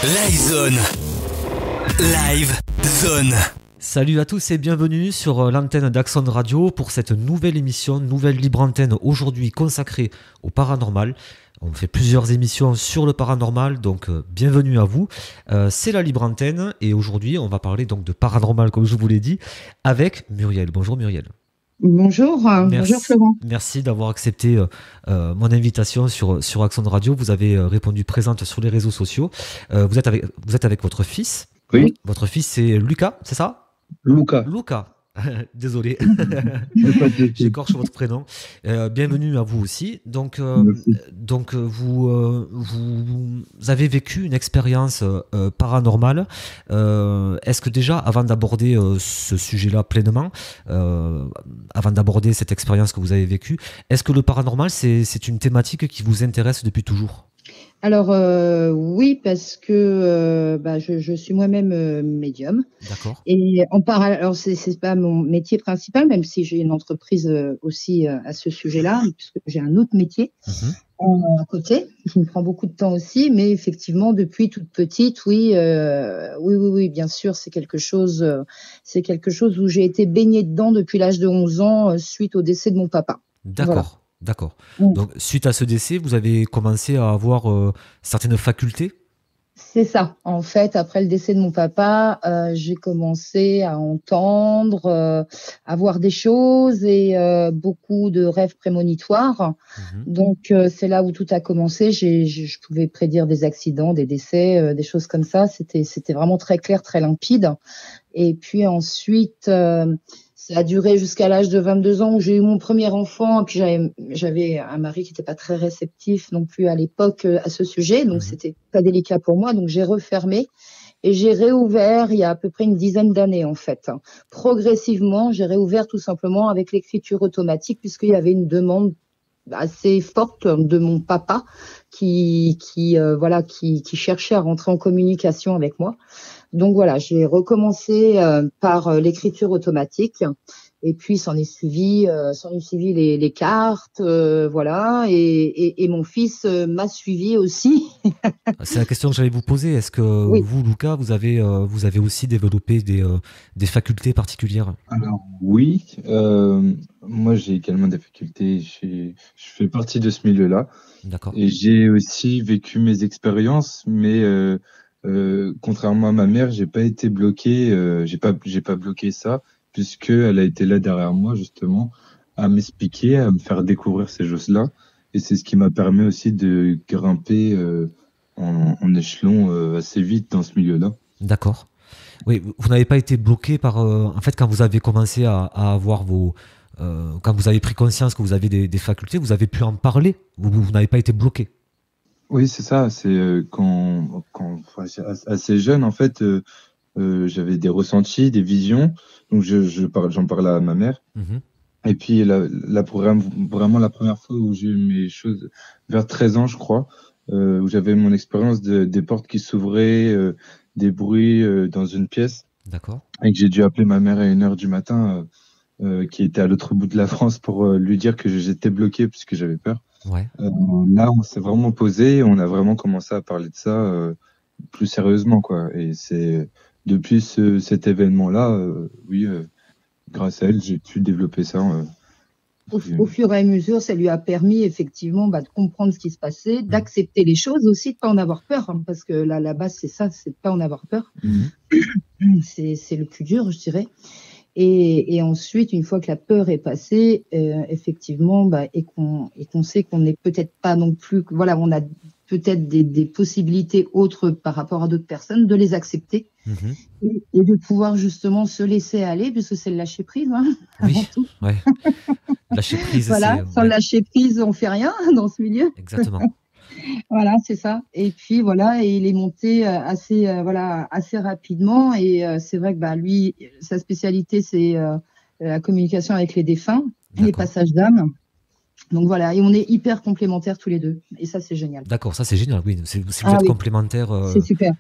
Live Zone. Live Zone. Salut à tous et bienvenue sur l'antenne d'Axon Radio pour cette nouvelle émission, nouvelle libre antenne aujourd'hui consacrée au paranormal. On fait plusieurs émissions sur le paranormal, donc bienvenue à vous. C'est la libre antenne et aujourd'hui on va parler donc de paranormal comme je vous l'ai dit avec Muriel. Bonjour Muriel. Bonjour, bonjour Florent. Merci d'avoir accepté mon invitation sur Axon Radio. Vous avez répondu présente sur les réseaux sociaux. Vous êtes avec votre fils. Oui. Votre fils c'est Lucas, c'est ça? Luca. Désolé, j'écorche votre prénom. Bienvenue à vous aussi. Donc vous avez vécu une expérience paranormale. Est-ce que déjà, avant d'aborder ce sujet-là pleinement, avant d'aborder cette expérience que vous avez vécue, est-ce que le paranormal, c'est une thématique qui vous intéresse depuis toujours ? Alors oui, parce que je suis moi-même médium. D'accord. Et en parallèle, alors c'est pas mon métier principal, même si j'ai une entreprise aussi à ce sujet-là, puisque j'ai un autre métier à côté qui me prend beaucoup de temps aussi. Mais effectivement, depuis toute petite, oui, bien sûr, c'est quelque chose où j'ai été baignée dedans depuis l'âge de 11 ans suite au décès de mon papa. D'accord. Voilà. D'accord. Donc, suite à ce décès, vous avez commencé à avoir certaines facultés ? C'est ça. En fait, après le décès de mon papa, j'ai commencé à entendre, à voir des choses et beaucoup de rêves prémonitoires. Donc, c'est là où tout a commencé. Je pouvais prédire des accidents, des décès, des choses comme ça. C'était vraiment très clair, très limpide. Et puis ensuite, ça a duré jusqu'à l'âge de 22 ans où j'ai eu mon premier enfant. Et puis j'avais un mari qui n'était pas très réceptif non plus à l'époque à ce sujet. Donc c'était pas délicat pour moi. Donc j'ai refermé et j'ai réouvert il y a à peu près une dizaine d'années en fait. Progressivement, j'ai réouvert tout simplement avec l'écriture automatique puisqu'il y avait une demande assez forte de mon papa qui cherchait à rentrer en communication avec moi. Donc voilà, j'ai recommencé par l'écriture automatique et puis s'en est suivi les cartes, voilà, et mon fils m'a suivi aussi. C'est la question que j'allais vous poser. Est-ce que vous, Lucas, vous avez aussi développé des facultés particulières ? Alors oui, moi j'ai également des facultés. Je fais partie de ce milieu-là. D'accord. Et j'ai aussi vécu mes expériences, mais contrairement à ma mère, j'ai pas été bloqué. J'ai pas bloqué ça, puisque elle a été là derrière moi justement à m'expliquer, à me faire découvrir ces choses-là. Et c'est ce qui m'a permis aussi de grimper en échelon assez vite dans ce milieu-là. D'accord. Oui, vous n'avez pas été bloqué par... en fait, quand vous avez commencé à avoir quand vous avez pris conscience que vous avez des facultés, vous avez pu en parler. Vous n'avez pas été bloqué. Oui, c'est ça. C'est assez jeune, en fait, j'avais des ressentis, des visions. Donc, j'en parlais à ma mère. Et puis, vraiment la première fois où j'ai eu mes choses, vers 13 ans, je crois, où j'avais mon expérience des portes qui s'ouvraient, des bruits dans une pièce. D'accord. Et que j'ai dû appeler ma mère à 1h du matin, qui était à l'autre bout de la France pour lui dire que j'étais bloqué puisque j'avais peur. Ouais. Là, on s'est vraiment posé, on a vraiment commencé à parler de ça plus sérieusement, quoi. Et c'est depuis cet événement-là, grâce à elle, j'ai pu développer ça. Au fur et à mesure, ça lui a permis effectivement de comprendre ce qui se passait, d'accepter les choses aussi, de pas en avoir peur, hein, parce que là, la base, c'est ça, c'est de pas en avoir peur. C'est le plus dur, je dirais. Et ensuite, une fois que la peur est passée, effectivement, et qu'on sait qu'on n'est peut-être pas non plus, voilà, on a peut-être des possibilités autres par rapport à d'autres personnes, de les accepter et de pouvoir justement se laisser aller, puisque c'est le lâcher prise, hein, avant tout. Ouais. Lâcher prise, voilà, sans lâcher prise, on fait rien dans ce milieu. Exactement. Voilà, c'est ça. Et puis voilà, et il est monté assez rapidement. Et c'est vrai que lui, sa spécialité, c'est la communication avec les défunts, les passages d'âme. Donc voilà, et on est hyper complémentaires tous les deux. Et ça, c'est génial. D'accord, ça c'est génial. Oui, vous êtes complémentaires. C'est super.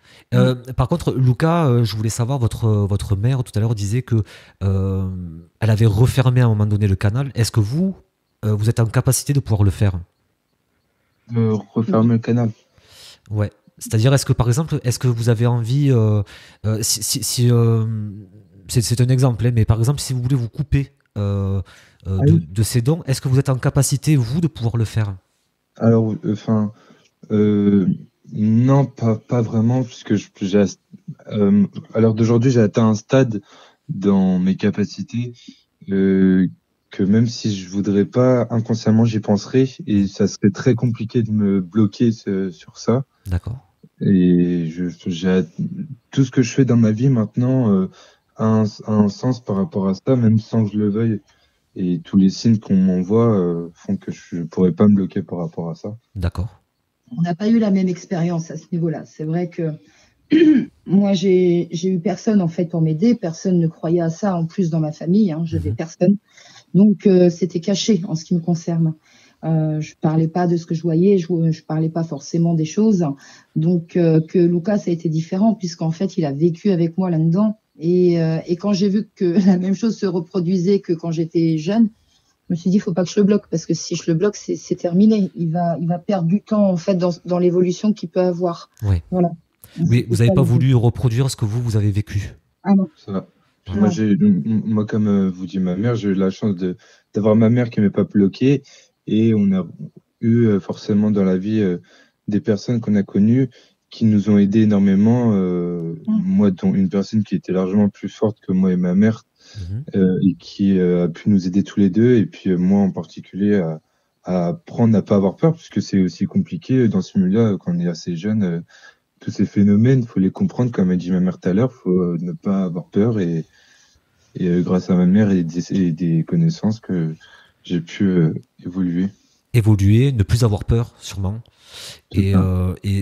Par contre, Lucas, je voulais savoir, votre mère tout à l'heure disait que elle avait refermé à un moment donné le canal. Est-ce que vous êtes en capacité de pouvoir le faire ? Refermer le canal. Ouais. C'est-à-dire, est-ce que par exemple, est-ce que vous avez envie, c'est un exemple, hein, mais par exemple, si vous voulez vous couper Oui. de ces dons, est-ce que vous êtes en capacité, vous, de pouvoir le faire? Alors, enfin, non, pas vraiment, puisque à l'heure d'aujourd'hui, j'ai atteint un stade dans mes capacités euh, que même si je voudrais pas, inconsciemment, j'y penserais et ça serait très compliqué de me bloquer sur ça. D'accord. Et tout ce que je fais dans ma vie maintenant a un sens par rapport à ça, même sans que je le veuille. Et tous les signes qu'on m'envoie font que je pourrais pas me bloquer par rapport à ça. D'accord. On n'a pas eu la même expérience à ce niveau-là. C'est vrai que moi, j'ai eu personne en fait pour m'aider. Personne ne croyait à ça en plus dans ma famille. Hein. J'avais personne. Donc, c'était caché en ce qui me concerne. Je parlais pas de ce que je voyais, je parlais pas forcément des choses. Donc, que Lucas a été différent puisqu'en fait, il a vécu avec moi là-dedans. Et quand j'ai vu que la même chose se reproduisait que quand j'étais jeune, je me suis dit, il faut pas que je le bloque parce que si je le bloque, c'est terminé. Il va perdre du temps en fait dans l'évolution qu'il peut avoir. Ouais. Voilà. Oui, vous n'avez pas voulu reproduire ce que vous avez vécu. Ah non. Ça. Puis Non. moi, comme vous dit ma mère, j'ai eu la chance d'avoir ma mère qui m'est pas bloquée et on a eu forcément dans la vie des personnes qu'on a connues qui nous ont aidés énormément. Moi, dont une personne qui était largement plus forte que moi et ma mère et qui a pu nous aider tous les deux. Et puis moi en particulier à apprendre à pas avoir peur parce que c'est aussi compliqué dans ce milieu-là quand on est assez jeune. Tous ces phénomènes, faut les comprendre, comme a dit ma mère tout à l'heure, faut ne pas avoir peur et grâce à ma mère et des connaissances que j'ai pu évoluer. Évoluer, ne plus avoir peur, sûrement. Et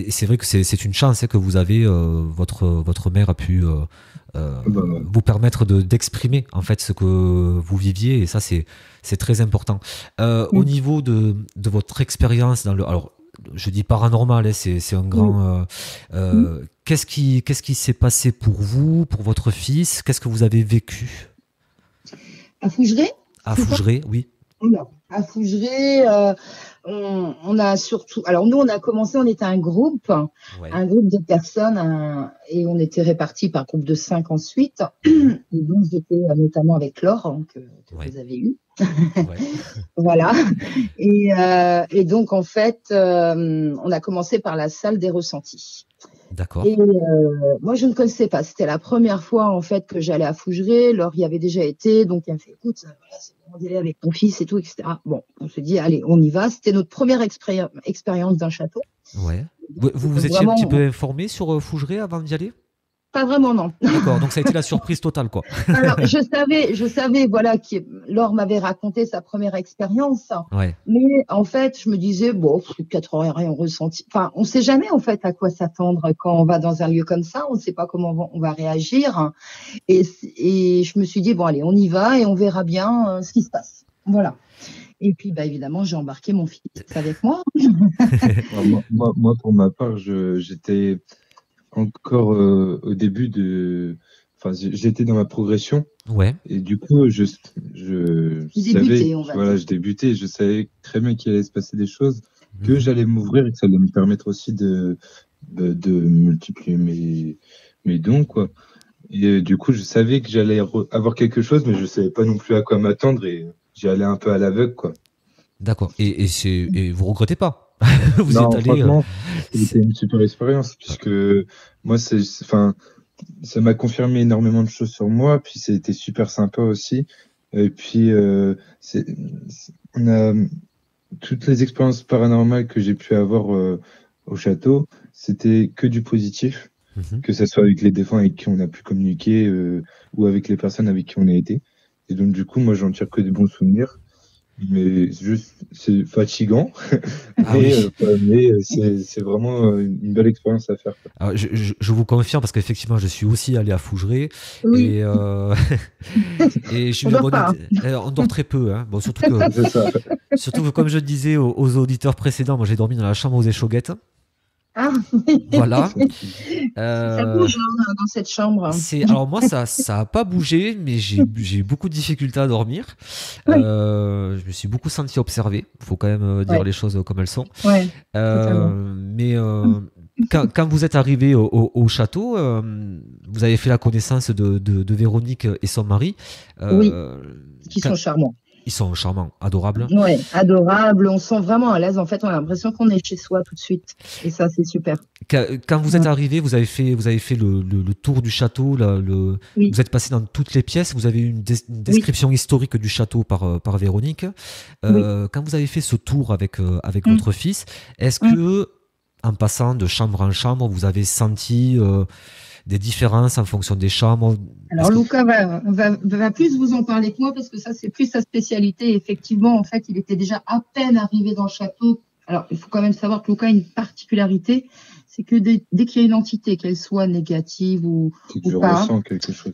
c'est vrai que c'est une chance hein, que vous avez, votre mère a pu vous permettre d'exprimer en fait ce que vous viviez et ça c'est très important. Au niveau de votre expérience alors je dis paranormal, hein, c'est un grand. Qu'est-ce qui s'est passé pour vous, pour votre fils? Qu'est-ce que vous avez vécu? À Fougeray? À Fougeray, oui. Non. À Fougeray, on a surtout. Alors nous, on a commencé, on était un groupe de personnes, et on était répartis par groupe de 5 ensuite. Et donc j'étais notamment avec Laure hein, que vous avez eu. Voilà. Et donc en fait, on a commencé par la salle des ressentis. D'accord. Et moi, je ne connaissais pas. C'était la première fois en fait que j'allais à Fougeray. Laure y avait déjà été, donc elle me fait écoute, voilà, c'est bon d'y aller avec ton fils et tout, etc. Bon, on se dit allez, on y va. C'était notre première expérience d'un château. Ouais. Vous étiez un petit peu informé sur Fougeray avant d'y aller? Pas vraiment, non. D'accord, donc ça a été la surprise totale, quoi. Alors, je savais, voilà, Laure m'avait raconté sa première expérience. Ouais. Mais en fait, je me disais, bon, c'est peut-être rien ressenti. Enfin, on sait jamais, en fait, à quoi s'attendre quand on va dans un lieu comme ça. On ne sait pas comment on va réagir. Et je me suis dit, bon, allez, on y va et on verra bien ce qui se passe. Voilà. Et puis, bah, évidemment, j'ai embarqué mon fils avec moi. moi, pour ma part, j'étais encore au début enfin, j'étais dans ma progression. Ouais. Et du coup, je savais, voilà, je débutais, je savais très bien qu'il allait se passer des choses, que j'allais m'ouvrir et que ça allait me permettre aussi de multiplier mes dons, quoi. Et du coup, je savais que j'allais avoir quelque chose, mais je savais pas non plus à quoi m'attendre et j'y allais un peu à l'aveugle, quoi. D'accord. Et vous regrettez pas? Vous non, êtes allé. Franchement, c'était une super expérience puisque moi, enfin, ça m'a confirmé énormément de choses sur moi, puis c'était super sympa aussi. Et puis, on a toutes les expériences paranormales que j'ai pu avoir au château, c'était que du positif, que ce soit avec les défunts avec qui on a pu communiquer ou avec les personnes avec qui on a été. Et donc, du coup, moi, j'en tire que des bons souvenirs. Mais c'est fatigant, mais c'est vraiment une belle expérience à faire. Alors, je vous confirme parce qu'effectivement je suis aussi allé à Fougeray oui. et on dort très peu, hein. Bon, surtout que comme je disais aux auditeurs précédents, moi j'ai dormi dans la chambre aux échauguettes. Ah. Voilà. Ça bouge dans cette chambre. Alors moi ça a pas bougé, mais j'ai beaucoup de difficultés à dormir. Oui. Je me suis beaucoup senti observé. Faut quand même dire les choses comme elles sont. Ouais. Mais Quand vous êtes arrivé au château, vous avez fait la connaissance de Véronique et son mari. Oui, qui sont charmants. Ils sont charmants, adorables. Ouais, adorables. On se sent vraiment à l'aise. En fait, on a l'impression qu'on est chez soi tout de suite. Et ça, c'est super. Quand vous êtes arrivé, vous avez fait le tour du château. Oui. Vous êtes passé dans toutes les pièces. Vous avez eu une description historique du château par Véronique. Quand vous avez fait ce tour avec votre fils, est-ce que, en passant de chambre en chambre, vous avez senti des différences en fonction des chambres? Alors, Luca va plus vous en parler que moi parce que ça, c'est plus sa spécialité. Effectivement, en fait, il était déjà à peine arrivé dans le château. Alors, il faut quand même savoir que Luca a une particularité, c'est que dès qu'il y a une entité, qu'elle soit négative ou pas,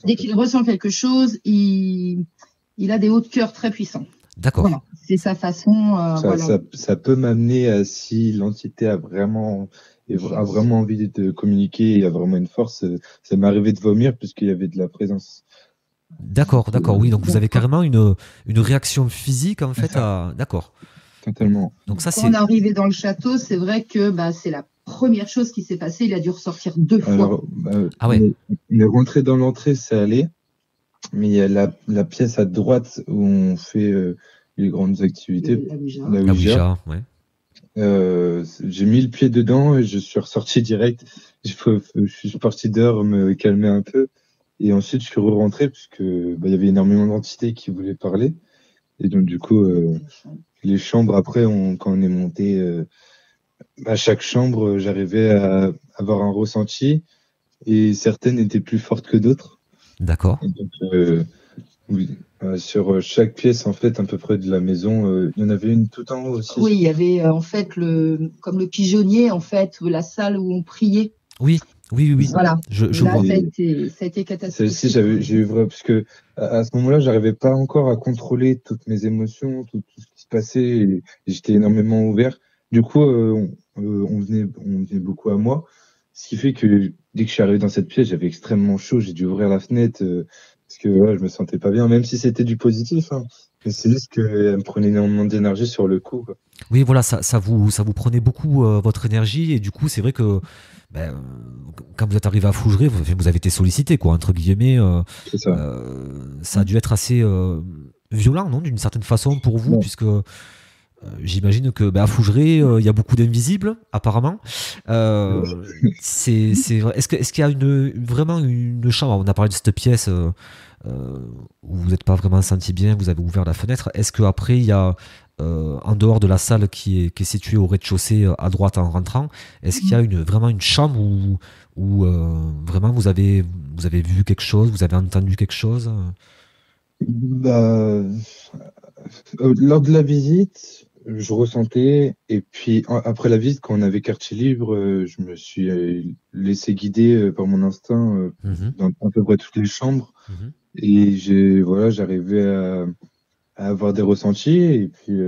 dès qu'il ressent quelque chose, il a des hauts de cœur très puissants. D'accord. Voilà. C'est sa façon. Ça peut m'amener à, si l'entité a vraiment envie de communiquer et a vraiment une force, ça m'est arrivé de vomir puisqu'il y avait de la présence. D'accord, oui. Donc vous avez carrément une réaction physique en fait. D'accord. Totalement. Donc ça, quand on est arrivé dans le château, c'est vrai que c'est la première chose qui s'est passée. Il a dû ressortir 2 fois. Alors, on est rentré dans l'entrée, ça allait, mais il y a la pièce à droite où on fait les grandes activités. La Ouija, ouais. J'ai mis le pied dedans et je suis ressorti direct. Je suis parti dehors me calmer un peu et ensuite je suis rentré puisque il y avait énormément d'entités qui voulaient parler et donc du coup les chambres après quand on est monté à chaque chambre j'arrivais à avoir un ressenti et certaines étaient plus fortes que d'autres. D'accord. Et donc, oui. Sur chaque pièce en fait à peu près de la maison, il y en avait une tout en haut aussi. Oui, il y avait en fait comme le pigeonnier en fait, la salle où on priait. Oui. Voilà. Je là, vois. ça a été catastrophique. Celle-ci, j'ai eu vrai parce que à ce moment-là, j'arrivais pas encore à contrôler toutes mes émotions, tout ce qui se passait, et j'étais énormément ouvert. Du coup, on venait beaucoup à moi, ce qui fait que dès que je suis arrivé dans cette pièce, j'avais extrêmement chaud. J'ai dû ouvrir la fenêtre parce que je me sentais pas bien, même si c'était du positif. Hein. Mais c'est juste qu'elle me prenait énormément d'énergie sur le coup. Quoi. Oui, voilà, ça vous prenait beaucoup votre énergie et du coup, c'est vrai que quand vous êtes arrivé à Fougeray, vous avez été sollicité, quoi, entre guillemets. C'est ça. Ça a dû être assez violent, non, d'une certaine façon pour vous, puisque j'imagine que à Fougeray, il y a beaucoup d'invisibles, apparemment. C'est vrai. Est-ce qu'il y a vraiment une chambre? On a parlé de cette pièce où vous n'êtes pas vraiment senti bien, vous avez ouvert la fenêtre. Est-ce qu'après, il y a, en dehors de la salle qui est située au rez-de-chaussée à droite en rentrant, est-ce qu'il y a vraiment une chambre où vraiment vous avez vu quelque chose, vous avez entendu quelque chose? Lors de la visite, je ressentais, et puis après la visite, quand on avait quartier libre, je me suis laissé guider par mon instinct dans à peu près toutes les chambres, et j'arrivais à avoir des ressentis, et puis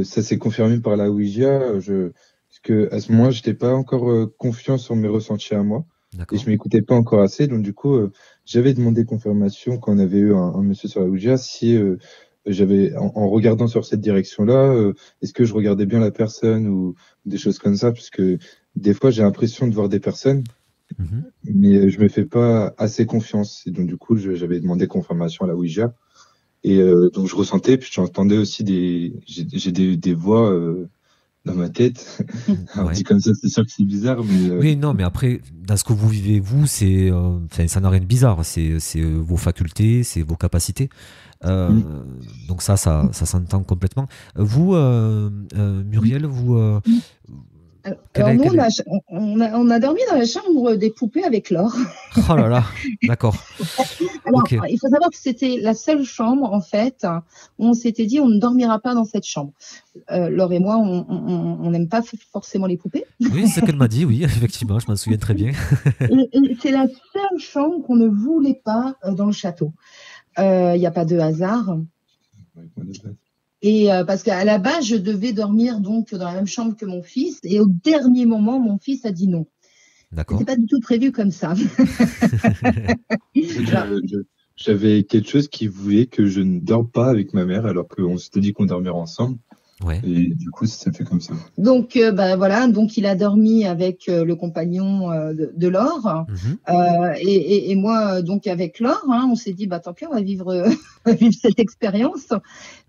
ça s'est confirmé par la Ouija, parce que à ce moment-là, j'étais pas encore confiant sur mes ressentis à moi. D'accord. Et je m'écoutais pas encore assez, donc du coup, j'avais demandé confirmation quand on avait eu un monsieur sur la Ouija si j'avais, en regardant sur cette direction-là, est-ce que je regardais bien la personne ou des choses comme ça, parce que des fois j'ai l'impression de voir des personnes, mais je me fais pas assez confiance. Et donc du coup, j'avais demandé confirmation à la Ouija, et donc je ressentais, puis j'entendais aussi j'ai des voix dans ma tête. Alors, dit comme ça, c'est sûr que c'est bizarre, mais oui, non, mais après, dans ce que vous vivez, vous, c'est, ça n'a rien de bizarre. C'est vos facultés, c'est vos capacités. Donc ça s'entend complètement. Vous, Muriel, vous. Alors nous, on a dormi dans la chambre des poupées avec Laure. Oh là là, d'accord. Alors, il faut savoir que c'était la seule chambre, en fait, où on s'était dit on ne dormira pas dans cette chambre. Laure et moi, on n'aime pas forcément les poupées. Oui, c'est ce qu'elle m'a dit, oui, effectivement, je m'en souviens très bien. et c'est la seule chambre qu'on ne voulait pas dans le château. Il n'y a pas de hasard. Et parce qu'à la base, je devais dormir donc dans la même chambre que mon fils. Et au dernier moment, mon fils a dit non. D'accord. C'était pas du tout prévu comme ça. J'avais quelque chose qui voulait que je ne dorme pas avec ma mère, alors qu'on s'était dit qu'on dormirait ensemble. Ouais. Et du coup, ça s'est fait comme ça. Donc, voilà, donc il a dormi avec le compagnon de Laure, Mhm. et moi donc avec Laure, hein, on s'est dit bah tant pis, on va vivre, on va vivre cette expérience,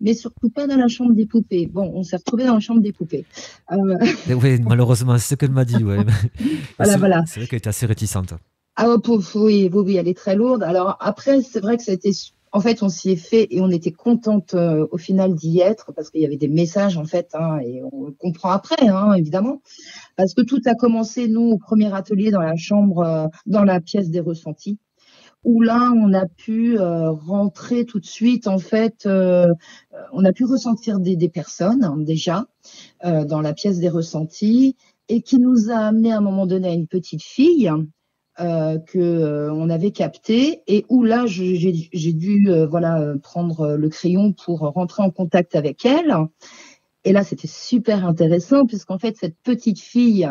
mais surtout pas dans la chambre des poupées. Bon, on s'est retrouvés dans la chambre des poupées. Oui, malheureusement, c'est ce qu'elle m'a dit. Ouais. Et Voilà. c'est vrai qu'elle était assez réticente. Ah oui, elle est très lourde. Alors après, c'est vrai que ça a été, en fait, on s'y est fait et on était contente au final d'y être parce qu'il y avait des messages en fait, hein, et on comprend après, hein, évidemment, parce que tout a commencé nous au premier atelier dans la chambre, dans la pièce des ressentis, où là on a pu rentrer tout de suite en fait, on a pu ressentir des personnes hein, déjà dans la pièce des ressentis et qui nous a amené à un moment donné à une petite fille que on avait capté et où là j'ai dû prendre le crayon pour rentrer en contact avec elle. Et là c'était super intéressant puisqu'en fait cette petite fille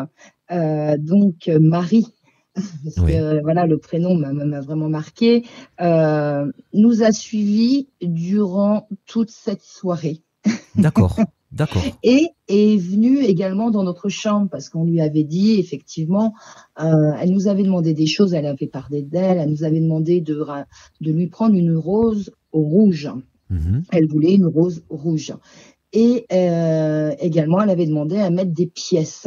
donc Marie, parce Oui. que voilà le prénom m'a vraiment marqué, nous a suivis durant toute cette soirée. D'accord. D'accord. Et est venue également dans notre chambre parce qu'on lui avait dit, effectivement, elle nous avait demandé des choses, elle avait parlé d'elle, elle nous avait demandé de lui prendre une rose rouge. Mhm. Elle voulait une rose rouge. Et également, elle avait demandé à mettre des pièces.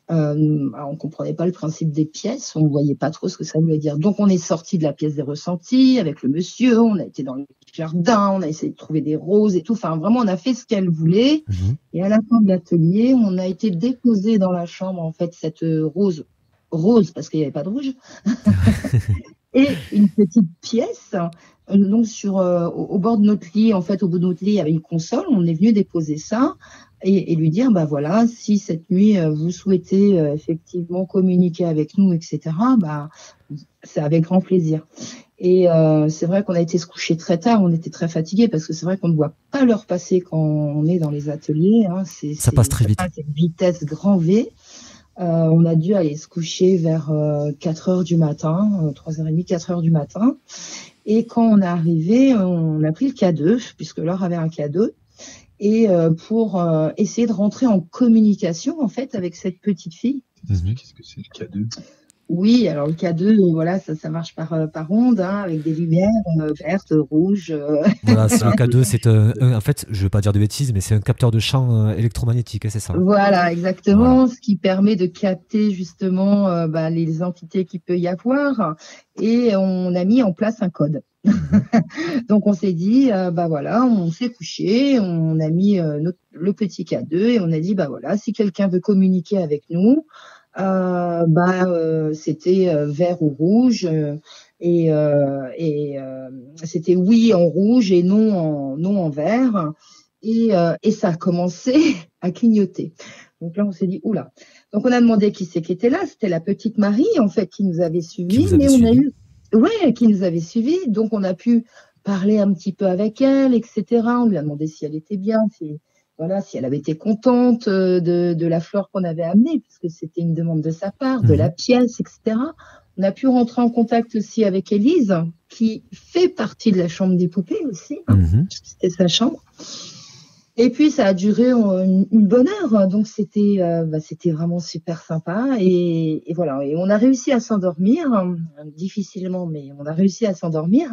Alors on comprenait pas le principe des pièces, on voyait pas trop ce que ça voulait dire. Donc on est sorti de la pièce des ressentis avec le monsieur, on a été dans le jardin, on a essayé de trouver des roses et tout. Enfin vraiment on a fait ce qu'elle voulait. Mhm. Et à la fin de l'atelier, on a été déposé dans la chambre en fait cette rose parce qu'il n'y avait pas de rouge et une petite pièce. Donc au bord de notre lit, en fait au bout de notre lit, il y avait une console. On est venu déposer ça et lui dire bah voilà, si cette nuit vous souhaitez effectivement communiquer avec nous, etc. Bah c'est avec grand plaisir. Et c'est vrai qu'on a été se coucher très tard, on était très fatigués parce que c'est vrai qu'on ne voit pas l'heure passer quand on est dans les ateliers. Hein. Ça passe très vite. C'est une vitesse grand V. On a dû aller se coucher vers 4 heures du matin, 3h30, 4 heures du matin. Et quand on est arrivé, on a pris le K2, puisque Laure avait un K2, et pour essayer de rentrer en communication en fait avec cette petite fille. Qu'est-ce que c'est le K2? Oui, alors le K2, voilà, ça marche par onde, hein, avec des lumières vertes, rouges. Voilà, c'est le K2, c'est en fait, je ne veux pas dire de bêtises, mais c'est un capteur de champ électromagnétique, hein, c'est ça. Voilà, exactement, Voilà. ce qui permet de capter justement les entités qu'il peut y avoir. Et on a mis en place un code. Donc on s'est dit, voilà, on s'est couché, on a mis le petit K2 et on a dit, bah voilà, si quelqu'un veut communiquer avec nous, c'était vert ou rouge et c'était oui en rouge et non en vert et ça a commencé à clignoter. Donc là on s'est dit oula. Donc on a demandé qui c'est qui était là, c'était la petite Marie en fait qui nous avait suivis, on a eu qui nous avait suivis, donc on a pu parler un petit peu avec elle, etc. On lui a demandé si elle était bien, si elle avait été contente de la fleur qu'on avait amenée, puisque c'était une demande de sa part, de la pièce, etc. On a pu rentrer en contact aussi avec Élise, qui fait partie de la chambre des poupées aussi. C'était sa chambre. Et puis, ça a duré une bonne heure. Donc, c'était vraiment super sympa. Et voilà. Et on a réussi à s'endormir, difficilement, mais on a réussi à s'endormir.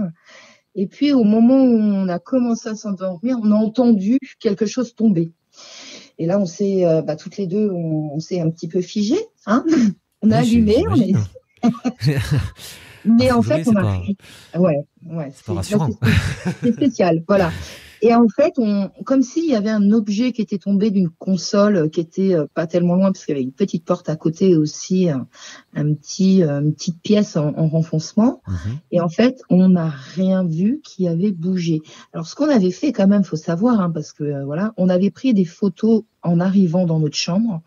Et puis, au moment où on a commencé à s'endormir, on a entendu quelque chose tomber. Et là, on s'est, toutes les deux, on s'est un petit peu figé. Hein, on a allumé. Mais en fait, on a... Ouais, c'est pas rassurant. C'est spécial, voilà. Et en fait, comme s'il y avait un objet qui était tombé d'une console qui était pas tellement loin, parce qu'il y avait une petite porte à côté aussi, une petite pièce en renfoncement. Et en fait, on n'a rien vu qui avait bougé. Alors, ce qu'on avait fait quand même, faut savoir, hein, parce que voilà, on avait pris des photos en arrivant dans notre chambre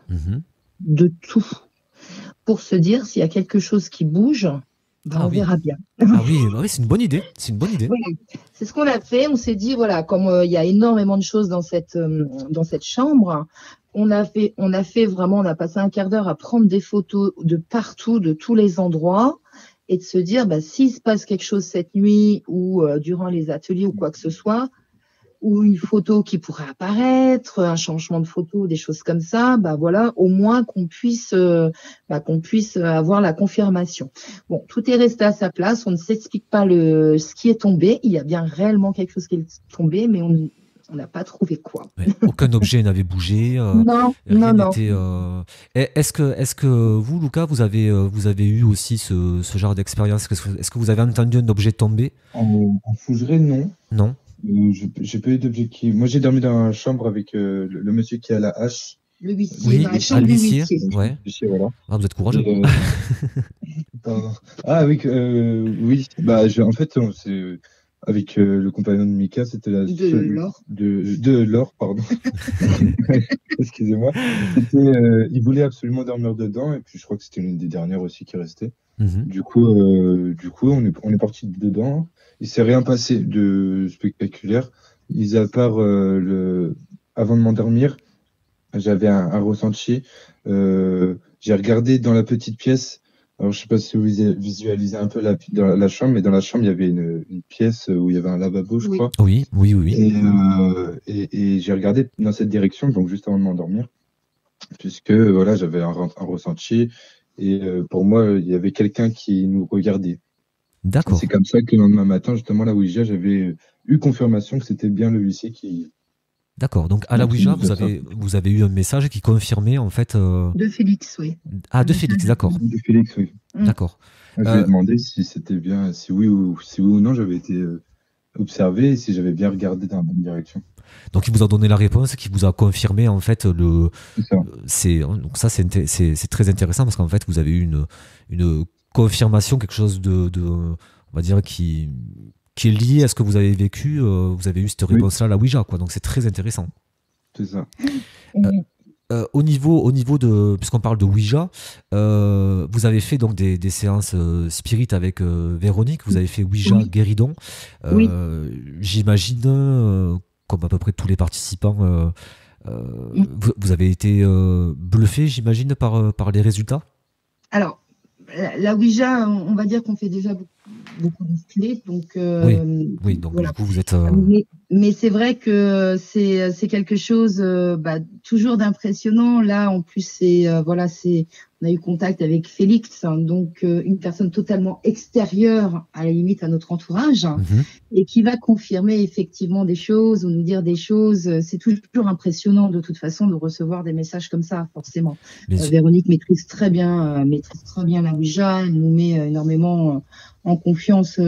de tout, pour se dire s'il y a quelque chose qui bouge. On verra bien. Ah oui, c'est une bonne idée. Oui, c'est ce qu'on a fait. On s'est dit, voilà, comme il y a énormément de choses dans cette chambre, on a passé un quart d'heure à prendre des photos de partout, de tous les endroits, et de se dire, s'il se passe quelque chose cette nuit ou durant les ateliers ou quoi que ce soit, ou une photo qui pourrait apparaître, un changement de photo, des choses comme ça, bah voilà, au moins qu'on puisse avoir la confirmation. Bon, tout est resté à sa place, on ne s'explique pas ce qui est tombé, il y a bien réellement quelque chose qui est tombé, mais on n'a pas trouvé quoi. Ouais, aucun objet n'avait bougé. Non. N'était. Est-ce que vous, Lucas, vous avez eu aussi ce genre d'expérience? Est-ce que vous avez entendu un objet tomber? En Fougeray, non. Non. J'ai pas eu d'objet qui. Moi, j'ai dormi dans la chambre avec le monsieur qui a la hache. Le huissier, Oui, dans la chambre du l'huissier. huissier. Ouais. Voilà. Ah, vous êtes courageux. Pardon. Ah oui, oui. Bah, en fait, c'est avec le compagnon de Mika, c'était De l'or. De l'or, pardon. Excusez-moi. Il voulait absolument dormir dedans, et puis je crois que c'était l'une des dernières aussi qui restait. Mhm. Du coup, on est parti dedans. Il s'est rien passé de spectaculaire, mis à part avant de m'endormir, j'avais un ressenti. J'ai regardé dans la petite pièce. Alors, je sais pas si vous visualisez un peu dans la chambre, mais dans la chambre, il y avait une pièce où il y avait un lavabo, je crois. Oui. Et j'ai regardé dans cette direction, donc juste avant de m'endormir, puisque voilà, j'avais un ressenti. Et pour moi, il y avait quelqu'un qui nous regardait. D'accord. C'est comme ça que le lendemain matin, justement, la Ouija, j'avais eu confirmation que c'était bien le huissier qui. D'accord. Donc à la Ouija, vous avez eu un message qui confirmait en fait. De Félix, oui. Ah, de Félix, d'accord. De Félix, oui. D'accord. Je lui ai demandé si c'était bien, si oui ou non, j'avais été observé et si j'avais bien regardé dans la bonne direction. Donc il vous a donné la réponse, qui vous a confirmé en fait donc ça c'est très intéressant parce qu'en fait vous avez eu une confirmation, quelque chose de on va dire qui est lié à ce que vous avez vécu. Vous avez eu cette réponse-là à la Ouija, quoi. Donc c'est très intéressant. C'est ça. Au niveau de, puisqu'on parle de Ouija, vous avez fait donc des séances spirit avec Véronique. Vous avez fait Ouija guéridon. J'imagine, comme à peu près tous les participants, vous avez été bluffé, j'imagine, par les résultats. Alors, la Ouija, on va dire qu'on fait déjà beaucoup de clés, donc oui, donc voilà. du coup vous êtes. Mais c'est vrai que c'est quelque chose toujours d'impressionnant. Là, en plus, on a eu contact avec Félix, hein, donc une personne totalement extérieure à la limite à notre entourage, et qui va confirmer effectivement des choses ou nous dire des choses. C'est toujours impressionnant de toute façon de recevoir des messages comme ça, forcément. Véronique maîtrise très bien la Ouija. Elle nous met énormément en confiance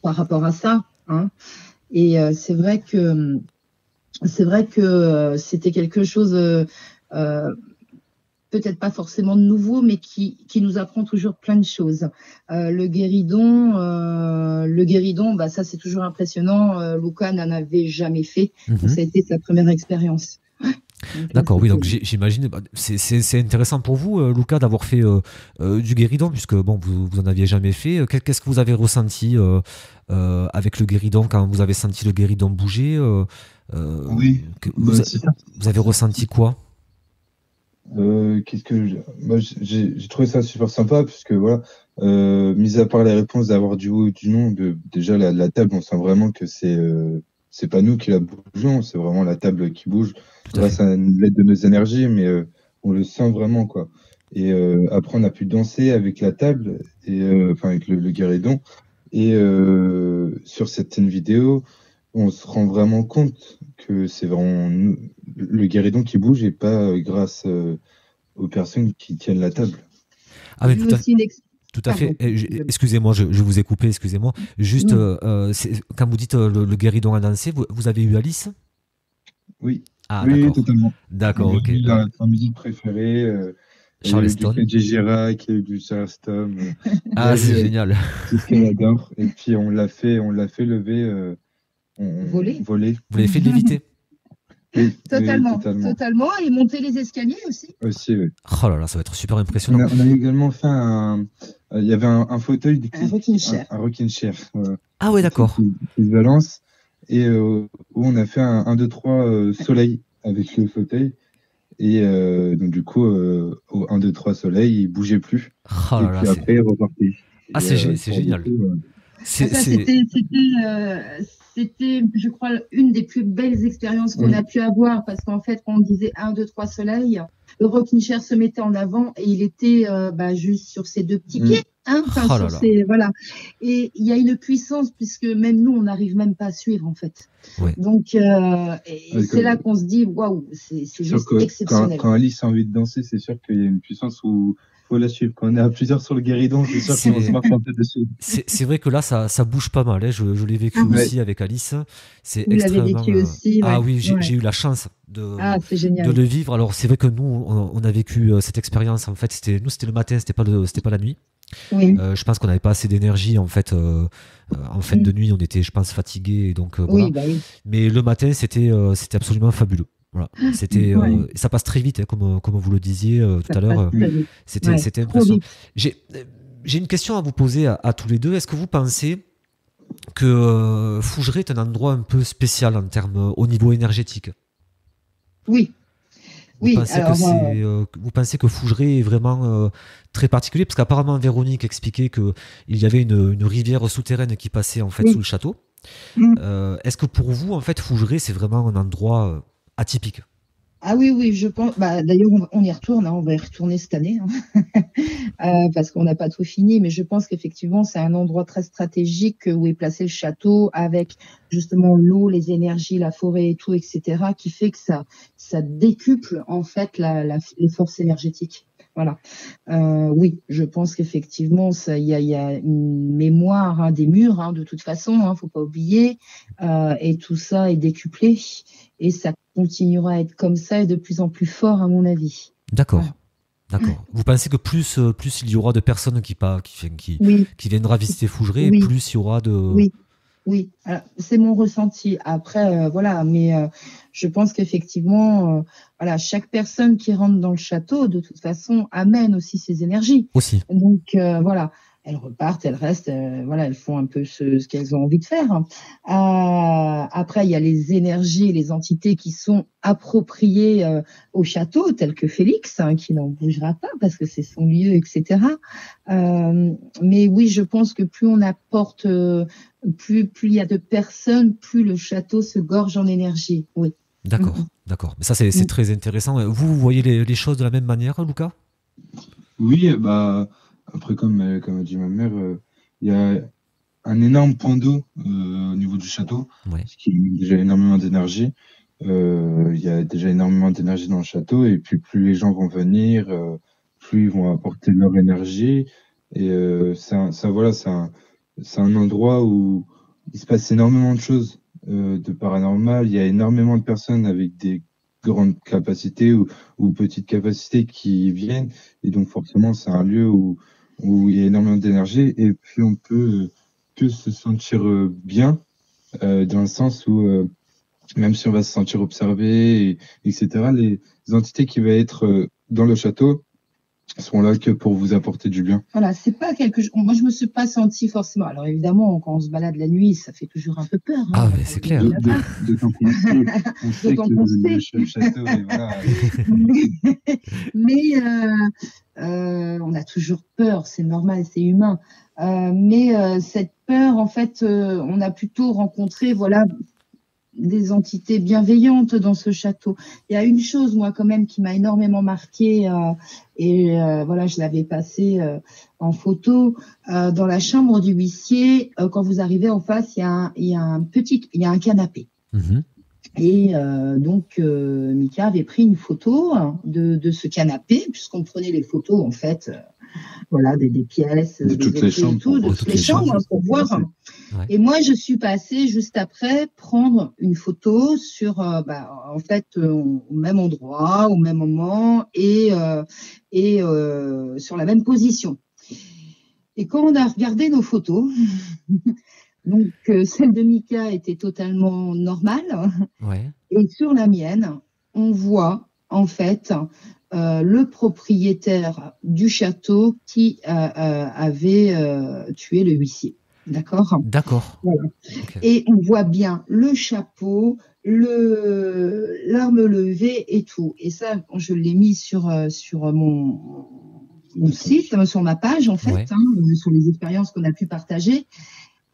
par rapport à ça, hein. Et c'est vrai que c'était quelque chose peut-être pas forcément de nouveau, mais qui nous apprend toujours plein de choses. Le guéridon, bah ça c'est toujours impressionnant. Lucas n'en avait jamais fait, donc ça a été sa première expérience. D'accord, oui, donc j'imagine, c'est intéressant pour vous, Lucas, d'avoir fait du guéridon, puisque bon, vous en aviez jamais fait. Qu'est-ce que vous avez ressenti avec le guéridon, quand vous avez senti le guéridon bouger? Oui. Vous avez ressenti quoi? J'ai trouvé ça super sympa, puisque voilà, mis à part les réponses d'avoir du oui ou du non, déjà la table, on sent vraiment que c'est pas nous qui la bougeons, c'est vraiment la table qui bouge grâce à l'aide de nos énergies, mais on le sent vraiment, quoi. Et après, on a pu danser avec la table, et avec le guéridon. Et sur certaines vidéos, on se rend vraiment compte que c'est vraiment le guéridon qui bouge et pas grâce aux personnes qui tiennent la table. Ah, mais tout à fait. Excusez-moi, je vous ai coupé, excusez-moi. Juste, quand vous dites le guéridon a dansé, vous avez eu Alice? Oui. Ah, oui, d'accord. totalement. D'accord, ok. Ma musique préférée. Charleston. Il y a eu du Girac, il y a eu du Charleston. Ah, c'est génial. C'est ce qu'elle adore. Et puis on l'a fait lever. Voler. Vous l'avez fait léviter? Oui, totalement, oui, totalement. Et monter les escaliers aussi. Aussi, oui. Oh là là, ça va être super impressionnant. On a également fait il y avait un fauteuil un rocking chair. Un rocking chair. Ah ouais, d'accord. Qui se balance. Et où on a fait un 2, 3 soleil avec le fauteuil. Et donc du coup, au 1, 2, 3 soleil, il bougeait plus. Oh là et puis là, après, il repartait. Ah, c'est génial. C'était, je crois, une des plus belles expériences qu'on a pu avoir parce qu'en fait, quand on disait 1, 2, 3 soleils, le Rocknicher se mettait en avant et il était juste sur ses deux petits pieds. Voilà. Et il y a une puissance puisque même nous, on n'arrive même pas à suivre en fait. Ouais. Donc, c'est là qu'on se dit, waouh, c'est juste exceptionnel. Quand Alice a envie de danser, c'est sûr qu'il y a une puissance où faut la suivre. Quand on est à plusieurs sur le guéridon, c'est sûr qu'on se marche un peu dessus. C'est vrai que là, ça bouge pas mal. Hein. Je l'ai vécu aussi avec Alice. C'est Vous extrêmement. L'avez vécu aussi. Ah oui, j'ai eu la chance de génial. le vivre. Alors c'est vrai que nous, on a vécu cette expérience. En fait, c'était le matin, c'était pas la nuit. Oui. Je pense qu'on n'avait pas assez d'énergie en fait. En fin de nuit, on était, je pense, fatigués. Donc voilà. Oui. Mais le matin, c'était absolument fabuleux. Voilà. C'était, ça passe très vite, hein, comme vous le disiez tout à l'heure. C'était impressionnant. J'ai une question à vous poser à tous les deux. Est-ce que vous pensez que Fougeray est un endroit un peu spécial en termes au niveau énergétique? Oui. Vous pensez que Fougeray est vraiment très particulier? Parce qu'apparemment Véronique expliquait qu'il y avait une rivière souterraine qui passait en fait sous le château. Est-ce que pour vous, en fait, Fougeray, c'est vraiment un endroit atypique? Ah oui, je pense. D'ailleurs, on y retourne. On va y retourner cette année parce qu'on n'a pas tout fini. Mais je pense qu'effectivement, c'est un endroit très stratégique où est placé le château, avec justement l'eau, les énergies, la forêt et tout, etc., qui fait que ça décuple en fait les forces énergétiques. Voilà. Oui, je pense qu'effectivement, il y a une mémoire des murs, de toute façon, faut pas oublier, et tout ça est décuplé, et ça continuera à être comme ça et de plus en plus fort, à mon avis. D'accord. D'accord. Vous pensez que plus il y aura de personnes qui viendra visiter Fougeray, plus il y aura de... Oui. Alors, c'est mon ressenti. Après, mais je pense qu'effectivement, chaque personne qui rentre dans le château, de toute façon, amène aussi ses énergies. Aussi. Donc, elles repartent, elles restent, elles font un peu ce qu'elles ont envie de faire. Après, il y a les énergies et les entités qui sont appropriées au château, telles que Félix, qui n'en bougera pas parce que c'est son lieu, etc. Mais oui, je pense que plus on apporte, plus il y a de personnes, plus le château se gorge en énergie. Oui. D'accord. Mais ça, c'est très intéressant. Vous voyez les choses de la même manière, Lucas? Oui, après, comme a dit ma mère, il y a un énorme point d'eau au niveau du château, ce qui met déjà énormément d'énergie. Il y a déjà énormément d'énergie dans le château, et puis plus les gens vont venir, plus ils vont apporter leur énergie. Et c'est un endroit où il se passe énormément de choses de paranormal. Il y a énormément de personnes avec des grandes capacités ou petites capacités qui viennent, et donc forcément c'est un lieu où il y a énormément d'énergie, et puis on peut que se sentir bien, dans le sens où même si on va se sentir observé, etc., les entités qui vont être dans le château sont là que pour vous apporter du bien. Voilà, c'est pas quelque chose. Moi, je me suis pas sentie forcément. Alors évidemment, quand on se balade la nuit, ça fait toujours un peu peur. Ah, mais c'est clair. D'autant qu'on sait que le château, et voilà. Mais on a toujours peur, c'est normal, c'est humain. Mais cette peur, en fait, on a plutôt rencontré, des entités bienveillantes dans ce château. Il y a une chose, moi, quand même, qui m'a énormément marquée, je l'avais passée en photo. Dans la chambre du huissier, quand vous arrivez en face, il y a un canapé. Et donc, Mika avait pris une photo de ce canapé, puisqu'on prenait les photos, en fait, des pièces, de toutes les chambres, de toutes les chambres pour voir. Ouais. Et moi, je suis passée juste après prendre une photo sur, au même endroit, au même moment, et sur la même position. Et quand on a regardé nos photos, donc celle de Mika était totalement normale, et sur la mienne, on voit en fait le propriétaire du château qui avait tué le huissier. D'accord. Voilà. Okay. Et on voit bien le chapeau, l'arme levée et tout. Et ça, je l'ai mis sur mon site, sur ma page en fait, sur les expériences qu'on a pu partager.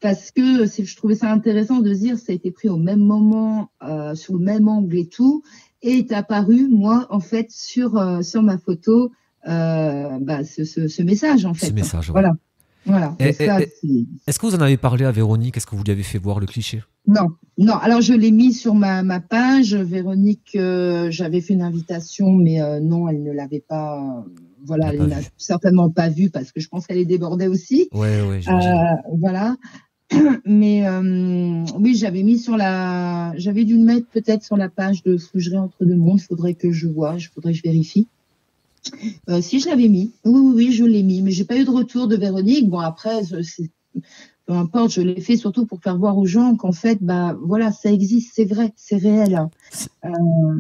parce que je trouvais ça intéressant de se dire ça a été pris au même moment, sur le même angle et tout, et est apparu moi en fait sur ma photo ce message en fait. Ce message, ouais. Voilà. Voilà. Est-ce que vous en avez parlé à Véronique? Est-ce que vous lui avez fait voir le cliché? Non, non. Alors je l'ai mis sur ma page. Véronique, j'avais fait une invitation, mais non, elle ne l'avait pas. Voilà, elle n'a certainement pas vu parce que je pense qu'elle est débordée aussi. Ouais, j'imagine. Voilà. Mais oui, j'avais dû le mettre peut-être sur la page de Fougeray entre deux mondes. Il faudrait que je vérifie. Si je l'avais mis, oui, je l'ai mis, mais j'ai pas eu de retour de Véronique. Bon après, peu importe, je l'ai fait surtout pour faire voir aux gens qu'en fait, voilà, ça existe, c'est vrai, c'est réel.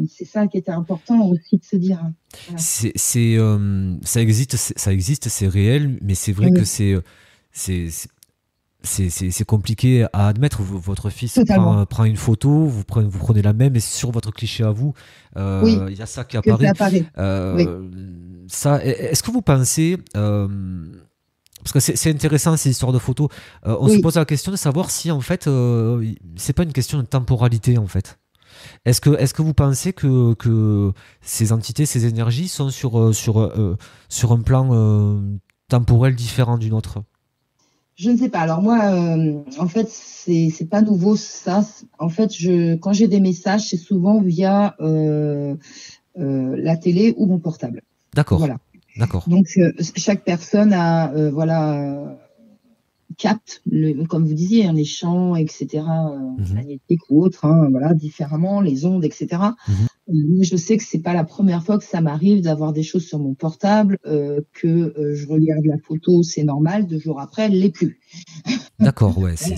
C'est ça qui était important aussi de se dire. Voilà. Ça existe, c'est réel, mais c'est vrai que c'est compliqué à admettre. Votre fils prend une photo, vous prenez la même, et sur votre cliché à vous, il y a ça qui apparaît. Est-ce que vous pensez, parce que c'est intéressant ces histoires de photos, on se pose la question de savoir si en fait c'est pas une question de temporalité en fait. Est-ce que vous pensez que ces entités, ces énergies sont sur un plan temporel différent d'une autre? Je ne sais pas. Alors moi, en fait, c'est pas nouveau ça. En fait, quand j'ai des messages, c'est souvent via la télé ou mon portable. D'accord. Voilà. D'accord. Donc chaque personne a capte, comme vous disiez, les champs, etc., magnétiques ou autres, voilà, différemment, les ondes, etc. Je sais que c'est pas la première fois que ça m'arrive d'avoir des choses sur mon portable, que je regarde la photo, c'est normal, 2 jours après, elle l'est plus. D'accord, ouais, c'est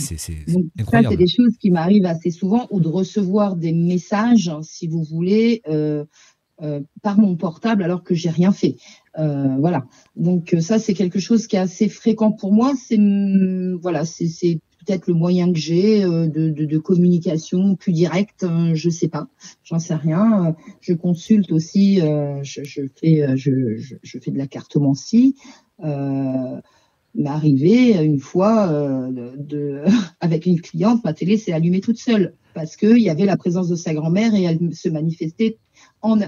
incroyable. Ça, c'est des choses qui m'arrivent assez souvent, ou de recevoir des messages, si vous voulez, par mon portable alors que j'ai rien fait. Voilà. Donc ça, c'est quelque chose qui est assez fréquent pour moi. C'est peut-être le moyen que j'ai de communication plus directe. Je sais pas, j'en sais rien. Je consulte aussi. Je fais de la cartomancie. M'est arrivé une fois avec une cliente, ma télé s'est allumée toute seule parce que il y avait la présence de sa grand-mère et elle se manifestait en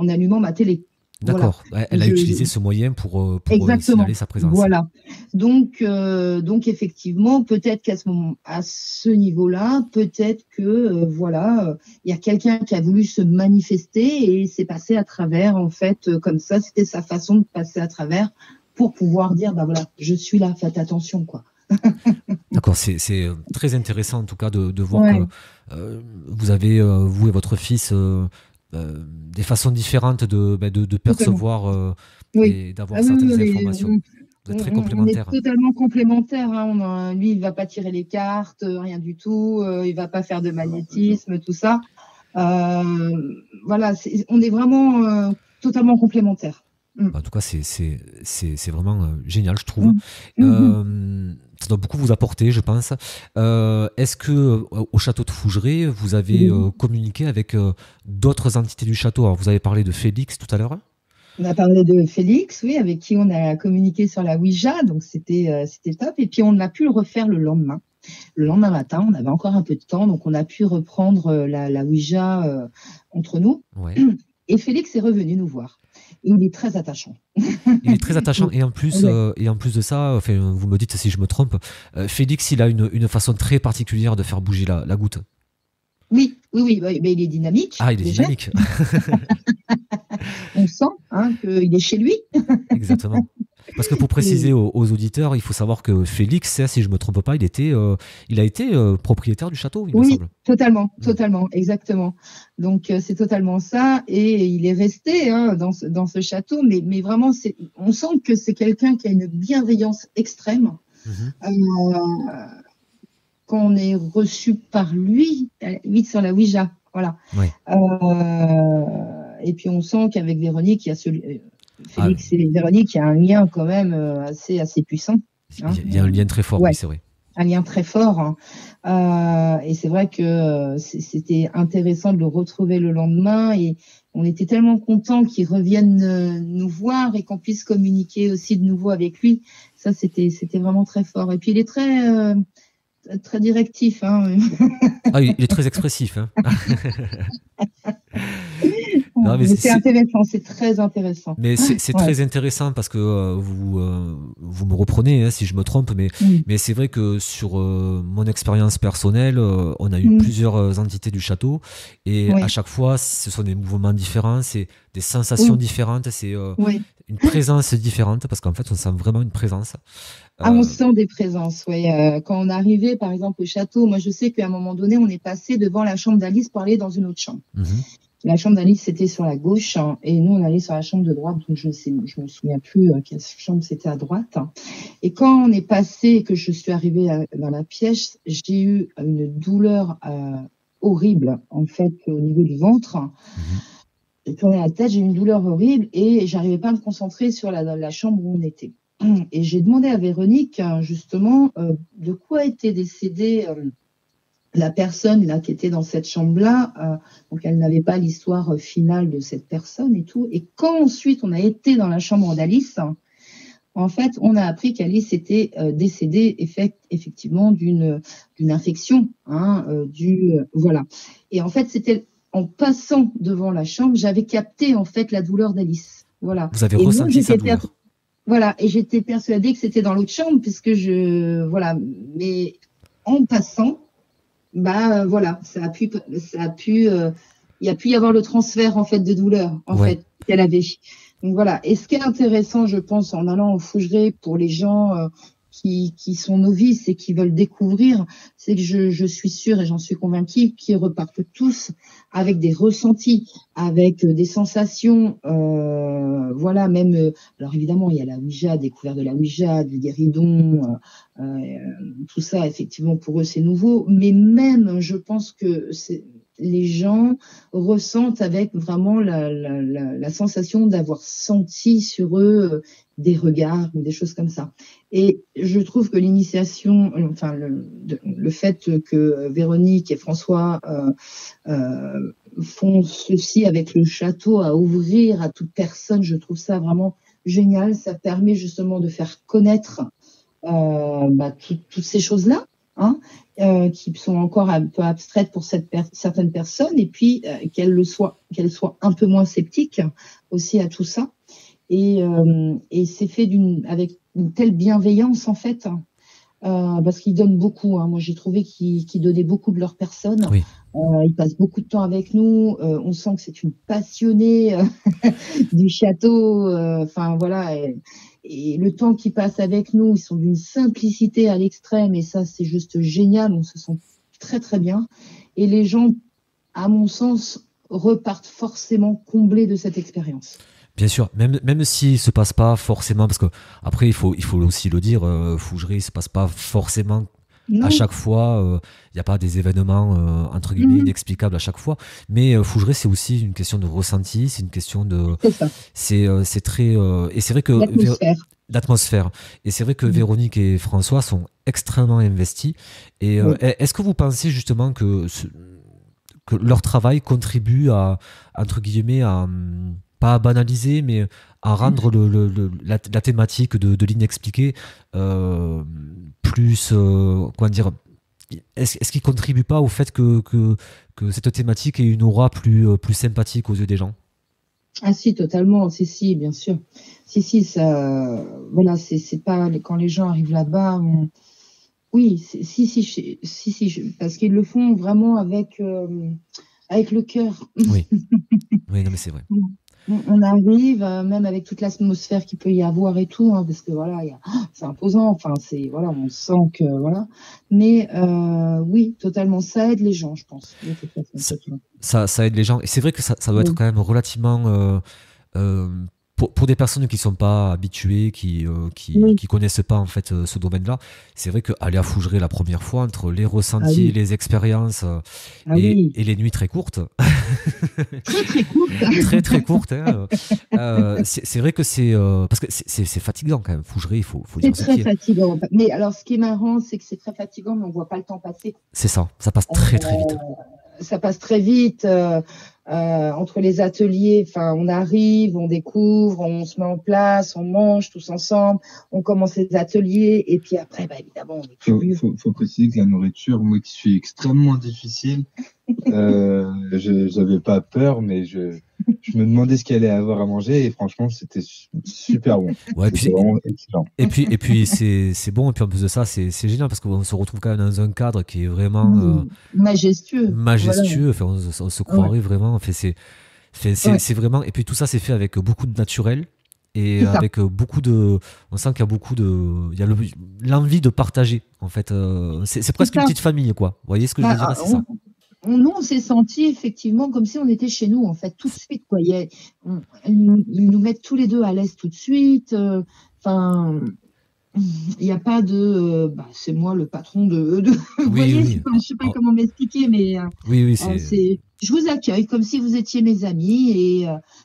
allumant ma télé. D'accord. Voilà. Elle a utilisé ce moyen pour signaler sa présence. Voilà. Donc effectivement, peut-être qu'à ce niveau-là, peut-être que il y a quelqu'un qui a voulu se manifester et c'est passé à travers, en fait, comme ça. C'était sa façon de passer à travers pour pouvoir dire, voilà, je suis là, faites attention, quoi. D'accord, c'est très intéressant en tout cas de voir que vous avez, vous et votre fils, des façons différentes de percevoir et d'avoir certaines informations. Vous êtes très complémentaires. On est totalement complémentaires. Lui, il va pas tirer les cartes, rien du tout. Il va pas faire de magnétisme, tout ça. Voilà, on est vraiment totalement complémentaires. En tout cas, c'est vraiment génial, je trouve. Ça doit beaucoup vous apporter, je pense. Est-ce que au château de Fougeray, vous avez communiqué avec d'autres entités du château? Alors, vous avez parlé de Félix tout à l'heure. On a parlé de Félix, oui, avec qui on a communiqué sur la Ouija, donc c'était top. Et puis on a pu le refaire le lendemain. Le lendemain matin, on avait encore un peu de temps, donc on a pu reprendre la Ouija entre nous. Ouais. Et Félix est revenu nous voir. Et il est très attachant. Il est très attachant et en plus de ça, enfin, vous me dites si je me trompe, Félix, il a une façon très particulière de faire bouger la goutte. Oui, mais il est dynamique. Ah, il est dynamique. On sent qu'il est chez lui. Exactement. Parce que pour préciser aux auditeurs, il faut savoir que Félix, si je ne me trompe pas, il a été propriétaire du château, il me semble. Totalement, exactement. Donc c'est totalement ça, et il est resté dans ce château, mais vraiment, on sent que c'est quelqu'un qui a une bienveillance extrême. Quand on est reçu par lui sur la Ouija, voilà. Ouais. Et puis on sent qu'avec Véronique, il y a Félix et Véronique, il y a un lien quand même assez puissant. Il y a un lien très fort, oui, c'est vrai. Un lien très fort. Et c'est vrai que c'était intéressant de le retrouver le lendemain. Et on était tellement contents qu'il revienne nous voir et qu'on puisse communiquer aussi de nouveau avec lui. Ça, c'était vraiment très fort. Et puis il est très très directif. Hein. Ah, il est très expressif. Hein. Non, mais c'est intéressant, c'est très intéressant. Mais c'est très intéressant parce que vous me reprenez hein, si je me trompe, mais c'est vrai que sur mon expérience personnelle, on a eu plusieurs entités du château et à chaque fois, ce sont des mouvements différents, c'est des sensations différentes, c'est une présence différente parce qu'en fait, on sent vraiment une présence. On sent des présences, oui. Quand on arrivait, par exemple, au château, moi, je sais qu'à un moment donné, on est passé devant la chambre d'Alice pour aller dans une autre chambre. La chambre d'Alice, c'était sur la gauche, hein, et nous, on allait sur la chambre de droite, donc je me souviens plus quelle chambre c'était à droite. Et quand on est passé, que je suis arrivée dans la pièce, j'ai eu une douleur horrible, en fait, au niveau du ventre. J'ai tourné la tête, j'ai eu une douleur horrible, et j'arrivais pas à me concentrer sur la chambre où on était. Et j'ai demandé à Véronique, justement, de quoi était décédée la personne là qui était dans cette chambre-là. Donc, elle n'avait pas l'histoire finale de cette personne et tout. Et quand ensuite on a été dans la chambre d'Alice, en fait, on a appris qu'Alice était décédée effectivement d'une infection. Voilà. Et en fait, c'était en passant devant la chambre, j'avais capté en fait la douleur d'Alice. Voilà. Vous avez ressenti sa douleur. Voilà, et j'étais persuadée que c'était dans l'autre chambre, puisque mais en passant, voilà, il y a pu y avoir le transfert en fait de douleur fait qu'elle avait. Donc voilà. Et ce qui est intéressant, je pense, en allant au Fougeray pour les gens qui sont novices et qui veulent découvrir, c'est que je suis sûre et j'en suis convaincue qu'ils repartent tous avec des ressentis, avec des sensations, voilà, même, alors évidemment, il y a la Ouija, découverte de la Ouija, du guéridon, tout ça, effectivement, pour eux, c'est nouveau, mais même, je pense que les gens ressentent avec vraiment la sensation d'avoir senti sur eux des regards ou des choses comme ça. Et je trouve que l'initiation, enfin le fait que Véronique et François font ceci avec le château à ouvrir à toute personne, je trouve ça vraiment génial. Ça permet justement de faire connaître toutes ces choses-là. Qui sont encore un peu abstraites pour certaines personnes, et puis qu'elles soient un peu moins sceptiques aussi à tout ça. Et c'est fait avec une telle bienveillance en fait, parce qu'ils donnent beaucoup. Moi, j'ai trouvé qu'ils donnaient beaucoup de leur personne. Oui. Ils passent beaucoup de temps avec nous. On sent que c'est une passionnée du château. Enfin voilà. Et le temps qu'ils passent avec nous, ils sont d'une simplicité à l'extrême, et ça, c'est juste génial. On se sent très, très bien. Et les gens, à mon sens, repartent forcément comblés de cette expérience. Bien sûr, même s'il ne se passe pas forcément, parce que après, il faut aussi le dire, Fougeray, il ne se passe pas forcément à chaque fois, il n'y a pas des événements entre guillemets inexplicables à chaque fois, mais Fougeray, c'est aussi une question de ressenti, c'est une question de, c'est très et c'est vrai que l'atmosphère, et c'est vrai que Véronique et François sont extrêmement investis. Et est-ce que vous pensez justement que leur travail contribue à, entre guillemets, à pas à banaliser, mais à rendre la thématique de l'inexpliqué plus, comment dire, est-ce qu'il contribue pas au fait que cette thématique ait une aura plus sympathique aux yeux des gens? Ah si, totalement, si, bien sûr. Si, ça, voilà, c'est pas quand les gens arrivent là-bas. Oui, si, parce qu'ils le font vraiment avec le cœur. Oui, non mais c'est vrai. On arrive, même avec toute l'atmosphère qu'il peut y avoir et tout, parce que voilà, c'est imposant. Enfin, voilà, on sent que voilà. Mais oui, totalement, ça aide les gens, je pense. Ça aide les gens, et c'est vrai que ça doit être quand même relativement pour des personnes qui sont pas habituées, qui connaissent pas en fait ce domaine-là. C'est vrai qu'aller à Fougeray la première fois, entre les ressentis, les expériences et les nuits très courtes, très courtes, c'est vrai que c'est parce que c'est fatigant quand même. Fougeray, il faut dire ce qui est. C'est très fatigant. Mais alors, ce qui est marrant, c'est que c'est très fatigant, mais on voit pas le temps passer. C'est ça passe très vite. Ça passe très vite. entre les ateliers, enfin, on arrive, on découvre, on se met en place, on mange tous ensemble, on commence les ateliers, et puis après, bah, évidemment, on est curieux. Faut préciser que la nourriture, moi qui suis extrêmement difficile, j'avais pas peur, mais je me demandais ce qu'il allait avoir à manger, et franchement, c'était super bon. Ouais, C'était vraiment excellent. et puis c'est bon, et puis en plus de ça, c'est génial parce qu'on se retrouve quand même dans un cadre qui est vraiment Majestueux. majestueux. Enfin, on se croirait vraiment. Enfin, Ouais. c'est vraiment. Et puis tout ça, c'est fait avec beaucoup de naturel et C'est ça. avec beaucoup de. On sent qu'il y a beaucoup de. Il y a l'envie de partager. En fait, c'est presque une ça. petite famille, quoi. Vous voyez ce que je veux dire? Bah, C'est ça. nous, on s'est senti effectivement comme si on était chez nous, en fait, tout de suite, quoi. Ils nous mettent tous les deux à l'aise tout de suite. Enfin, il n'y a pas de, bah, c'est moi le patron vous Oui, voyez, oui. je sais pas Oh, comment m'expliquer, mais oui, c'est. je vous accueille comme si vous étiez mes amis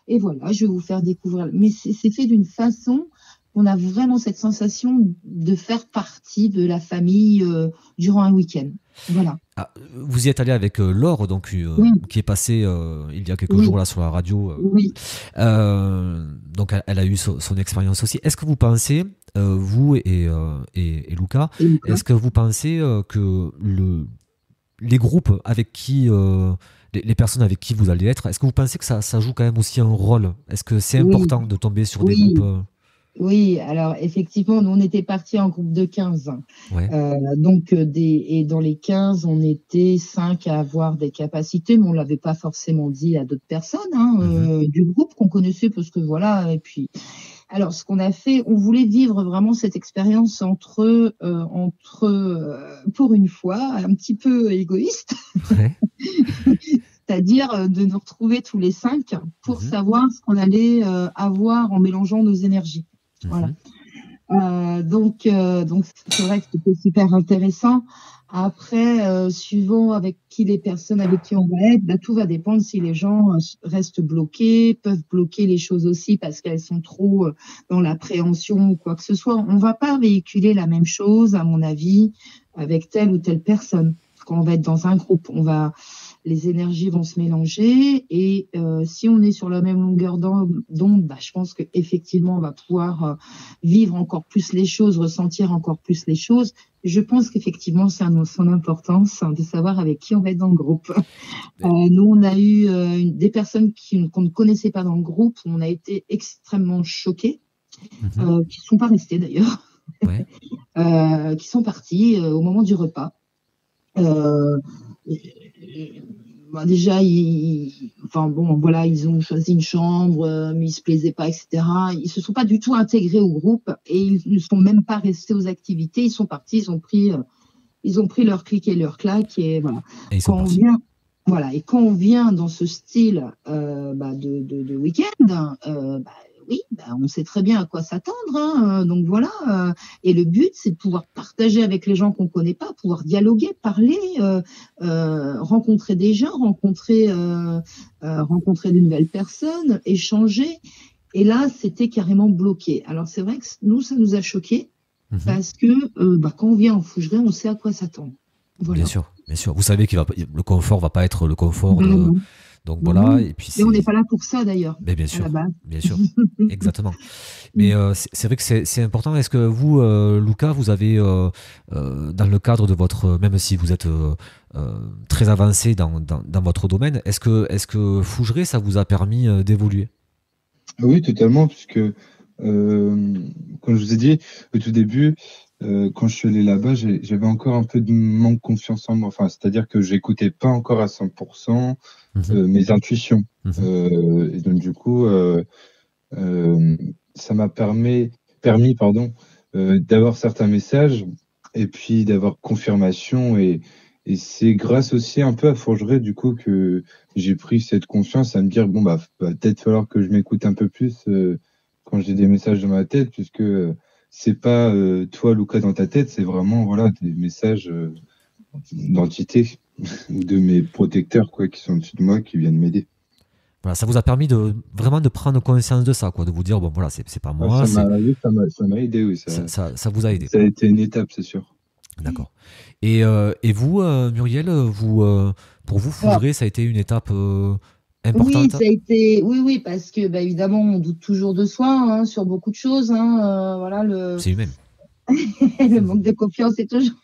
et voilà, je vais vous faire découvrir. Mais c'est fait d'une façon qu'on a vraiment cette sensation de faire partie de la famille durant un week-end. Voilà. Ah, vous y êtes allé avec Laure, donc, Oui, qui est passée il y a quelques oui, jours là sur la radio. oui, Donc elle a eu son expérience aussi. Est-ce que vous pensez, vous et Luca, et Lucas. est-ce que vous pensez que les groupes avec qui, les personnes avec qui vous allez être, est-ce que vous pensez que ça joue quand même aussi un rôle? Est-ce que c'est Oui, important de tomber sur des oui. groupes Oui, alors effectivement, nous on était partis en groupe de 15. Ouais. Donc et dans les 15, on était 5 à avoir des capacités, mais on l'avait pas forcément dit à d'autres personnes du groupe qu'on connaissait parce que voilà. Et puis, alors ce qu'on a fait, on voulait vivre vraiment cette expérience pour une fois, un petit peu égoïste, Ouais. c'est-à-dire de nous retrouver tous les 5 pour Mhm. savoir ce qu'on allait avoir en mélangeant nos énergies. Voilà. Donc c'est vrai que c'était super intéressant. Après, suivant avec qui les personnes avec qui on va être, bah, tout va dépendre si les gens restent bloqués, peuvent bloquer les choses aussi parce qu'elles sont trop dans l'appréhension ou quoi que ce soit. On va pas véhiculer la même chose, à mon avis, avec telle ou telle personne. Quand on va être dans un groupe, les énergies vont se mélanger et si on est sur la même longueur d'onde, bah, je pense qu'effectivement, on va pouvoir vivre encore plus les choses, ressentir encore plus les choses. Je pense qu'effectivement, c'est son importance de savoir avec qui on va être dans le groupe. Nous, on a eu des personnes qu'on ne connaissait pas dans le groupe, on a été extrêmement choqués, qui ne sont pas restés d'ailleurs, Ouais. qui sont partis au moment du repas. Bah déjà, ils ont choisi une chambre, mais ils se plaisaient pas, etc. Ils se sont pas du tout intégrés au groupe et ils ne sont même pas restés aux activités. Ils sont partis, ils ont pris leur clic et leur claque et voilà. Et ils sont Quand on partis. vient, voilà, et quand on vient dans ce style de week-end, oui, on sait très bien à quoi s'attendre, donc voilà. Et le but, c'est de pouvoir partager avec les gens qu'on connaît pas, pouvoir dialoguer, parler, rencontrer des gens, rencontrer de nouvelles personnes, échanger. Et là, c'était carrément bloqué. Alors c'est vrai que nous, ça nous a choqués parce que quand on vient en Fougeray, on sait à quoi s'attendre. Voilà. Bien sûr, bien sûr. Vous savez le confort va pas être le confort. Donc Non. voilà. Et puis Mais on n'est pas là pour ça d'ailleurs. Mais bien sûr, à la base. bien sûr, exactement. Mais c'est vrai que c'est important. Est-ce que vous, Luca, vous avez, dans le cadre de votre, même si vous êtes très avancé dans votre domaine, est-ce que Fougeray, ça vous a permis d'évoluer? Oui, totalement, puisque comme je vous ai dit au tout début, quand je suis allé là-bas, j'avais encore un peu de manque de confiance en moi. Enfin, c'est-à-dire que j'écoutais pas encore à 100% mes intuitions. Et donc du coup, ça m'a permis, d'avoir certains messages et puis d'avoir confirmation. Et c'est grâce aussi un peu à Forgeray, du coup, que j'ai pris cette confiance à me dire, bon, va peut-être falloir que je m'écoute un peu plus quand j'ai des messages dans ma tête, puisque c'est pas toi, Luca, dans ta tête, c'est vraiment voilà des messages d'entité ou de mes protecteurs quoi, qui sont au-dessus de moi, qui viennent m'aider. Voilà, ça vous a permis vraiment de prendre conscience de ça, quoi, de vous dire bon voilà, c'est pas moi, ça m'a aidé, oui. Ça vous a aidé. Ça a été une étape, c'est sûr. D'accord. Et vous, Muriel, pour vous, Fougeray, ça a été une étape Oui, importante? ça a été, oui, parce que, bah, évidemment, on doute toujours de soi, hein, sur beaucoup de choses, hein, voilà, C'est humain. le manque de confiance est toujours,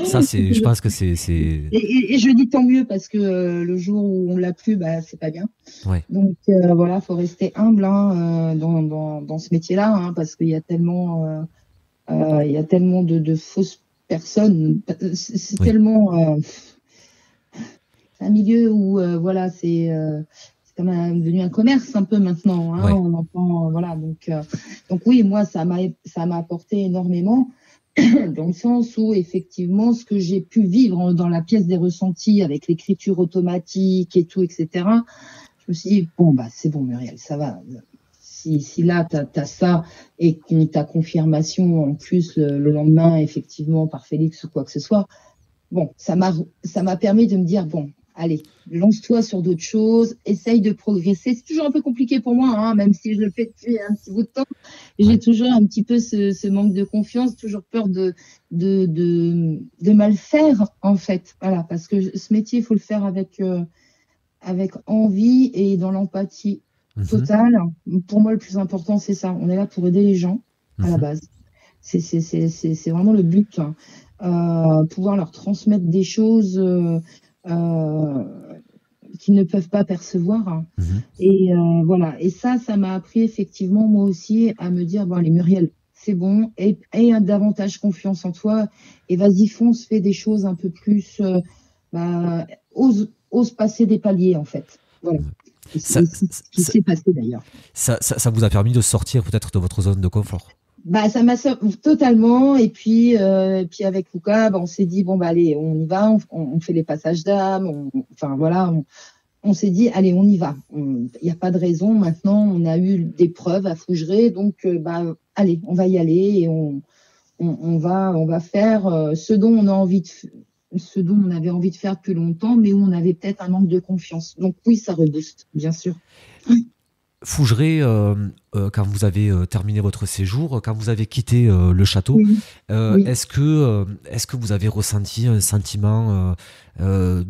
Ça, c'est je toujours, pense que c'est... et je dis tant mieux parce que le jour où on l'a plus, bah, c'est pas bien. Ouais, Donc, voilà, faut rester humble, hein, dans ce métier-là, hein, parce il y a tellement de fausses personnes. C'est oui, tellement, c'est un milieu où, voilà, c'est comme devenu un commerce un peu maintenant, hein, ouais. on entend, voilà, donc oui, moi, ça m'a apporté énormément dans le sens où effectivement, ce que j'ai pu vivre dans la pièce des ressentis avec l'écriture automatique et tout, etc. Je me suis dit, bon, bah, c'est bon, Muriel, ça va. Si là, t'as ça et qu'on t'a confirmation en plus le lendemain, effectivement, par Félix ou quoi que ce soit, bon, ça m'a permis de me dire, bon, allez, lance-toi sur d'autres choses, essaye de progresser. C'est toujours un peu compliqué pour moi, hein, même si je le fais depuis un petit bout de temps. J'ai Ouais. toujours un petit peu ce manque de confiance, toujours peur de mal faire, en fait. Voilà, parce que ce métier, il faut le faire avec envie et dans l'empathie Mhm, totale. Pour moi, le plus important, c'est ça. On est là pour aider les gens à la mhm. base. C'est vraiment le but, hein. Pouvoir leur transmettre des choses euh, qu'ils ne peuvent pas percevoir, hein. Mhm. Et voilà. Et ça m'a appris effectivement moi aussi à me dire bon allez Muriel, c'est bon, et davantage confiance en toi et vas-y fonce, fais des choses un peu plus, bah, ose passer des paliers en fait. Voilà. Et Ça, c'est ce qui ça, s'est passé d'ailleurs. ça vous a permis de sortir peut-être de votre zone de confort. Bah, ça m'a totalement. Et puis avec Luca, bah, on s'est dit bon bah allez, on y va, on fait les passages d'âme. Enfin voilà, on s'est dit allez, on y va. Il n'y a pas de raison. Maintenant, on a eu des preuves à Fougeray, donc bah allez, on va y aller et on va faire ce dont on a envie ce dont on avait envie de faire depuis longtemps, mais où on avait peut-être un manque de confiance. Donc oui, ça rebooste, bien sûr. Fougeray, quand vous avez terminé votre séjour, quand vous avez quitté le château, Oui, oui. est-ce que vous avez ressenti un sentiment de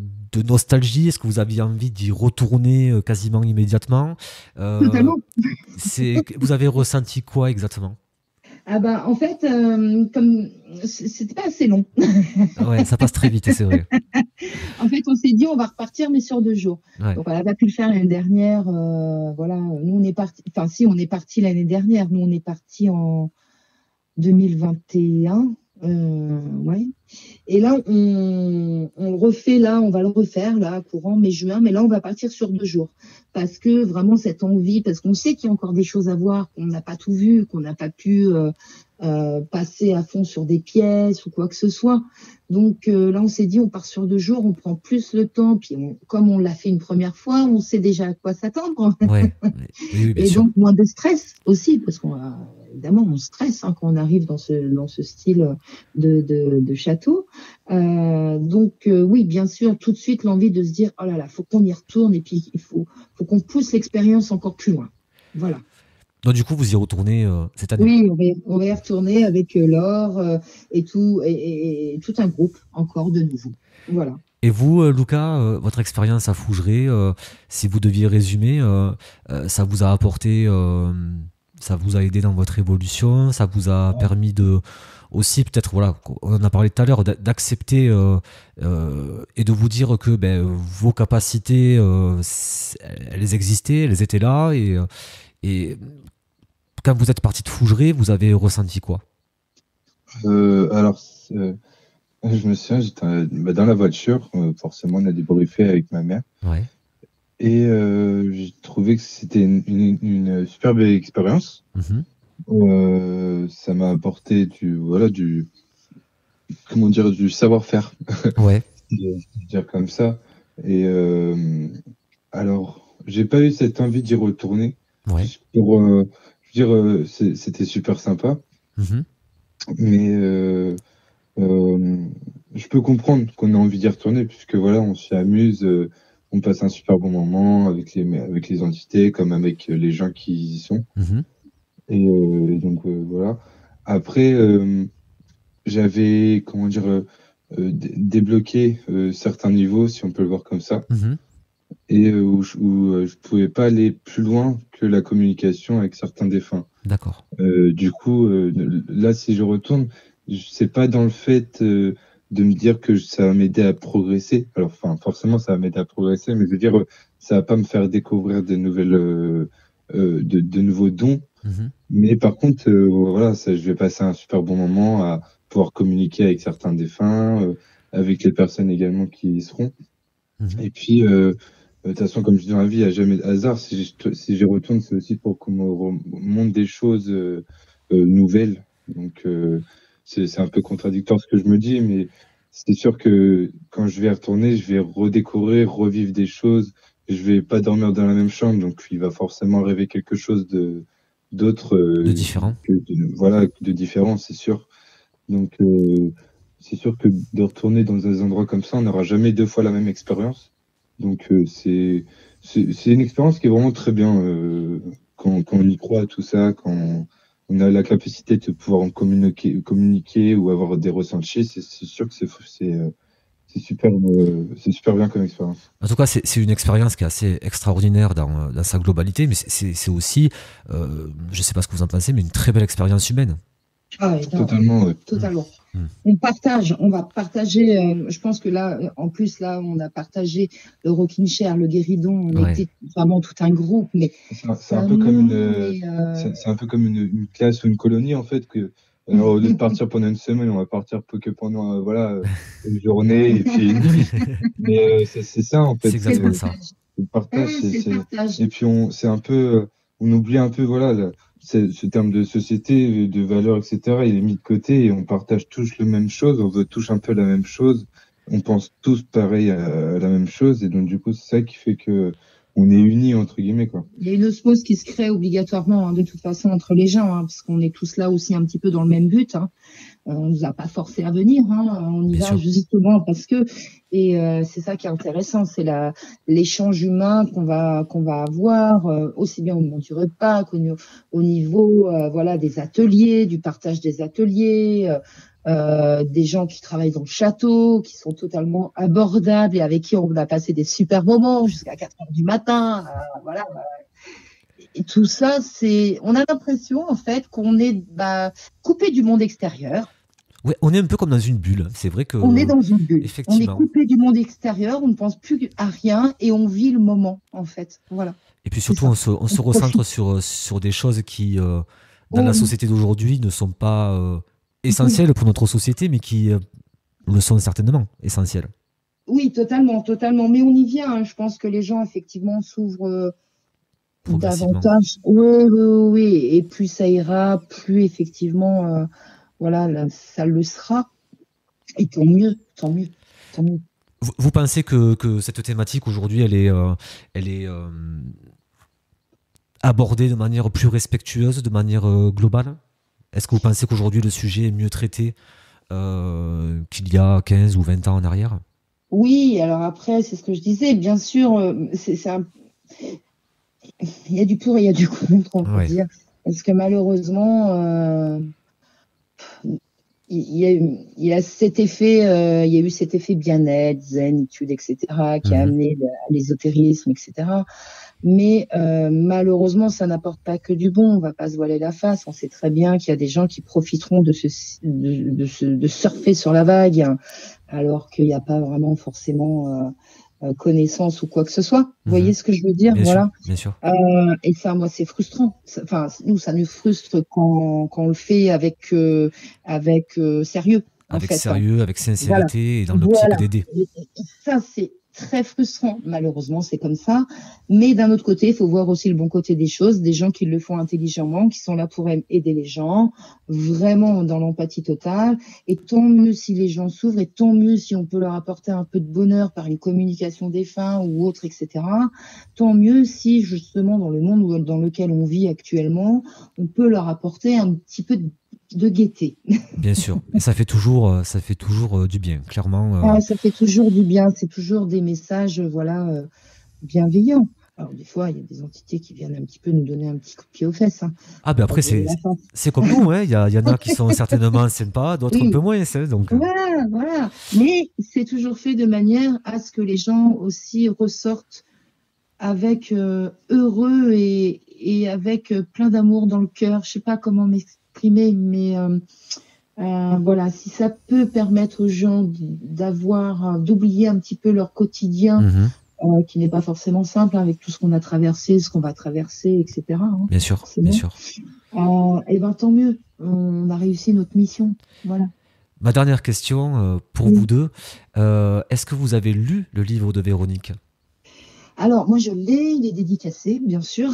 nostalgie? Est-ce que vous aviez envie d'y retourner quasiment immédiatement? Euh, Totalement. vous avez ressenti quoi exactement? Ah bah en fait, comme c'était pas assez long. Ouais, ça passe très vite, c'est vrai. En fait, on s'est dit on va repartir mais sur 2 jours. Ouais. Donc on n'a pas pu le faire l'année dernière. Voilà, nous on est parti. Enfin si, on est parti l'année dernière. Nous on est parti en 2021. Ouais. Et là on le refait là, on va le refaire là courant mai-juin. Mais là on va partir sur 2 jours parce que vraiment cette envie, parce qu'on sait qu'il y a encore des choses à voir, qu'on n'a pas tout vu, qu'on n'a pas pu passer à fond sur des pièces ou quoi que ce soit. Donc là, on s'est dit, on part sur 2 jours, on prend plus le temps, puis comme on l'a fait une première fois, on sait déjà à quoi s'attendre. Ouais, oui, oui, bien Et sûr. donc moins de stress aussi, parce évidemment, on stresse hein, quand on arrive dans ce style de château. Donc oui, bien sûr, tout de suite l'envie de se dire, oh là là, faut qu'on y retourne et puis faut qu'on pousse l'expérience encore plus loin. Voilà. Donc du coup, vous y retournez cette année. Oui, on va y retourner avec Laure et tout, et tout un groupe encore de nouveau. Voilà. Et vous, Lucas, votre expérience à Fougeray, si vous deviez résumer, ça vous a apporté, ça vous a aidé dans votre évolution, ça vous a permis de aussi peut-être, voilà, on en a parlé tout à l'heure, d'accepter et de vous dire que ben, vos capacités, elles existaient, elles étaient là, et quand vous êtes parti de Fougeray, vous avez ressenti quoi? Alors, je me souviens, j'étais dans la voiture, forcément, on a débriefé avec ma mère. Ouais. Et j'ai trouvé que c'était une super belle expérience. Mhm. Ça m'a apporté comment dire, du savoir-faire, Ouais. je vais dire comme ça. Et alors, j'ai pas eu cette envie d'y retourner. Ouais. Je veux dire, c'était super sympa, Mhm. mais je peux comprendre qu'on a envie d'y retourner puisque voilà, on s'y amuse, on passe un super bon moment avec les entités comme avec les gens qui y sont. Mhm. Et donc voilà. Après, j'avais comment dire débloqué certains niveaux, si on peut le voir comme ça. Mhm. et où je pouvais pas aller plus loin que la communication avec certains défunts. D'accord. Du coup, là, si je retourne, c'est pas dans le fait de me dire que ça va m'aider à progresser. Alors, enfin, forcément, ça va m'aider à progresser, mais je veux dire, ça va pas me faire découvrir de nouvelles, de nouveaux dons. Mhm. Mais par contre, voilà, ça, je vais passer un super bon moment à pouvoir communiquer avec certains défunts, avec les personnes également qui y seront. Mhm. Et puis, de toute façon, comme je dis dans la vie, il n'y a jamais de hasard. Si j'y retourne, c'est aussi pour qu'on me montre des choses nouvelles. Donc, c'est un peu contradictoire ce que je me dis, mais c'est sûr que quand je vais y retourner, je vais redécouvrir, revivre des choses. Je vais pas dormir dans la même chambre, donc il va forcément rêver quelque chose d'autre, De différent. voilà, de différent, c'est sûr. Donc, c'est sûr que de retourner dans des endroits comme ça, on n'aura jamais deux fois la même expérience. Donc, c'est une expérience qui est vraiment très bien quand on y croit à tout ça, quand on a la capacité de pouvoir en communiquer ou avoir des ressentis. C'est sûr que c'est super bien comme expérience. En tout cas, c'est une expérience qui est assez extraordinaire dans sa globalité, mais c'est aussi, je ne sais pas ce que vous en pensez, mais une très belle expérience humaine. Ah ouais, non, Totalement, ouais. totalement. Mm. On va partager, je pense que là, en plus, là, on a partagé le Rockin' Chair, le Guéridon, on Ouais. était vraiment tout un groupe, mais C'est un peu comme mais, c'est un peu comme une classe ou une colonie en fait que alors, au lieu de partir pendant une semaine, on va partir que pendant voilà une journée et puis une nuit. Mais c'est ça en fait, C'est exactement ça. le partage. c'est le partage. Et puis c'est un peu on oublie un peu voilà ce terme de société, de valeurs, etc. Il est mis de côté et on partage tous la même chose, on veut tous un peu la même chose, on pense tous pareil à la même chose et donc du coup c'est ça qui fait que on est unis entre guillemets quoi. Il y a une osmose qui se crée obligatoirement, hein, de toute façon, entre les gens, hein, parce qu'on est tous là aussi un petit peu dans le même but. Hein. On nous a pas forcé à venir, hein, on y Bien va sûr. justement parce que, et c'est ça qui est intéressant, c'est l'échange humain qu'on va avoir, aussi bien au moment du repas au niveau, voilà, des ateliers, du partage des ateliers. Des gens qui travaillent dans le château, qui sont totalement abordables et avec qui on a passé des super moments jusqu'à 4 heures du matin. Voilà. Et tout ça, on a l'impression en fait qu'on est coupé du monde extérieur. Ouais, on est un peu comme dans une bulle. C'est vrai que. On est dans une bulle. On est Effectivement. coupé du monde extérieur, on ne pense plus à rien et on vit le moment en fait. Voilà. Et puis surtout, on se recentre sur des choses qui, dans la Oui. société d'aujourd'hui, ne sont pas essentielles pour notre société, mais qui le sont certainement essentielles. Oui, totalement, totalement. Mais on y vient. Hein. Je pense que les gens effectivement s'ouvrent Progressivement. davantage. Oui. Et plus ça ira, plus effectivement, voilà, là, ça le sera. Et tant mieux. Vous pensez que cette thématique aujourd'hui, elle est abordée de manière plus respectueuse, de manière globale? Est-ce que vous pensez qu'aujourd'hui le sujet est mieux traité qu'il y a 15 ou 20 ans en arrière? Oui, alors après, c'est ce que je disais, bien sûr, il y a du pour et il y a du contre, on peut dire. Parce que malheureusement, il y a cet effet, il y a eu cet effet bien-être, zen, étude, etc., qui a amené à l'ésotérisme, etc. Mais malheureusement, ça n'apporte pas que du bon. On va pas se voiler la face. On sait très bien qu'il y a des gens qui profiteront de surfer sur la vague, hein, alors qu'il n'y a pas vraiment forcément connaissance ou quoi que ce soit. Vous voyez ce que je veux dire? Bien voilà. Sûr, bien sûr. Et ça, moi, c'est frustrant. Enfin, nous, ça nous frustre quand on le fait avec sérieux. Avec en fait, sérieux, avec sincérité et dans l'optique d'aider. Ça, c'est très frustrant. Malheureusement, c'est comme ça. Mais d'un autre côté, il faut voir aussi le bon côté des choses. Des gens qui le font intelligemment, qui sont là pour aider les gens, vraiment dans l'empathie totale. Et tant mieux si les gens s'ouvrent et tant mieux si on peut leur apporter un peu de bonheur par une communication défunt ou autre, etc. Tant mieux si, justement, dans le monde dans lequel on vit actuellement, on peut leur apporter un petit peu de gaieté. Bien sûr, et ça fait toujours du bien, clairement. Ça fait toujours du bien, c'est toujours des messages, bienveillants. Alors des fois, il y a des entités qui viennent un petit peu nous donner un petit coup de pied aux fesses. Hein. Ah ben après c'est comme nous, hein. Il y en a qui sont certainement sympas, d'autres un peu moins. Donc. Voilà. Mais c'est toujours fait de manière à ce que les gens aussi ressortent avec heureux et avec plein d'amour dans le cœur. Je sais pas comment m'exprimer, mais voilà, si ça peut permettre aux gens d'oublier un petit peu leur quotidien, qui n'est pas forcément simple, hein, avec tout ce qu'on a traversé, ce qu'on va traverser, etc. Hein, bien sûr, bien sûr. Et ben tant mieux, on a réussi notre mission. Voilà. Ma dernière question pour vous deux, est-ce que vous avez lu le livre de Véronique ? Alors, moi, il est dédicacé, bien sûr.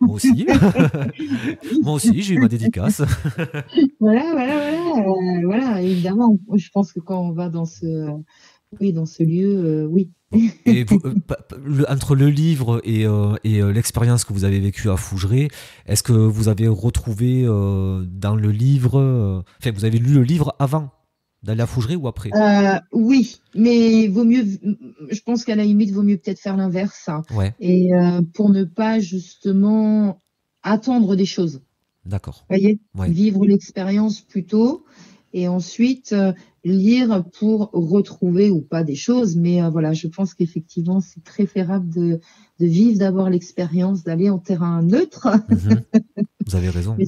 Moi aussi. Moi aussi, j'ai eu ma dédicace. Voilà, évidemment. Je pense que quand on va dans ce lieu, oui. Et vous, entre le livre et l'expérience que vous avez vécue à Fougeray, est-ce que vous avez retrouvé dans le livre... Enfin, vous avez lu le livre avant d'aller à Fougeray ou après ? Oui, mais vaut mieux... Je pense qu'à la limite, vaut mieux peut-être faire l'inverse. Hein, ouais. Et pour ne pas, justement, attendre des choses. D'accord. Vous voyez, ouais. Vivre l'expérience plutôt... Et ensuite, lire pour retrouver ou pas des choses. Mais voilà, je pense qu'effectivement, c'est préférable de vivre d'abord l'expérience, d'aller en terrain neutre. Vous avez raison. Mais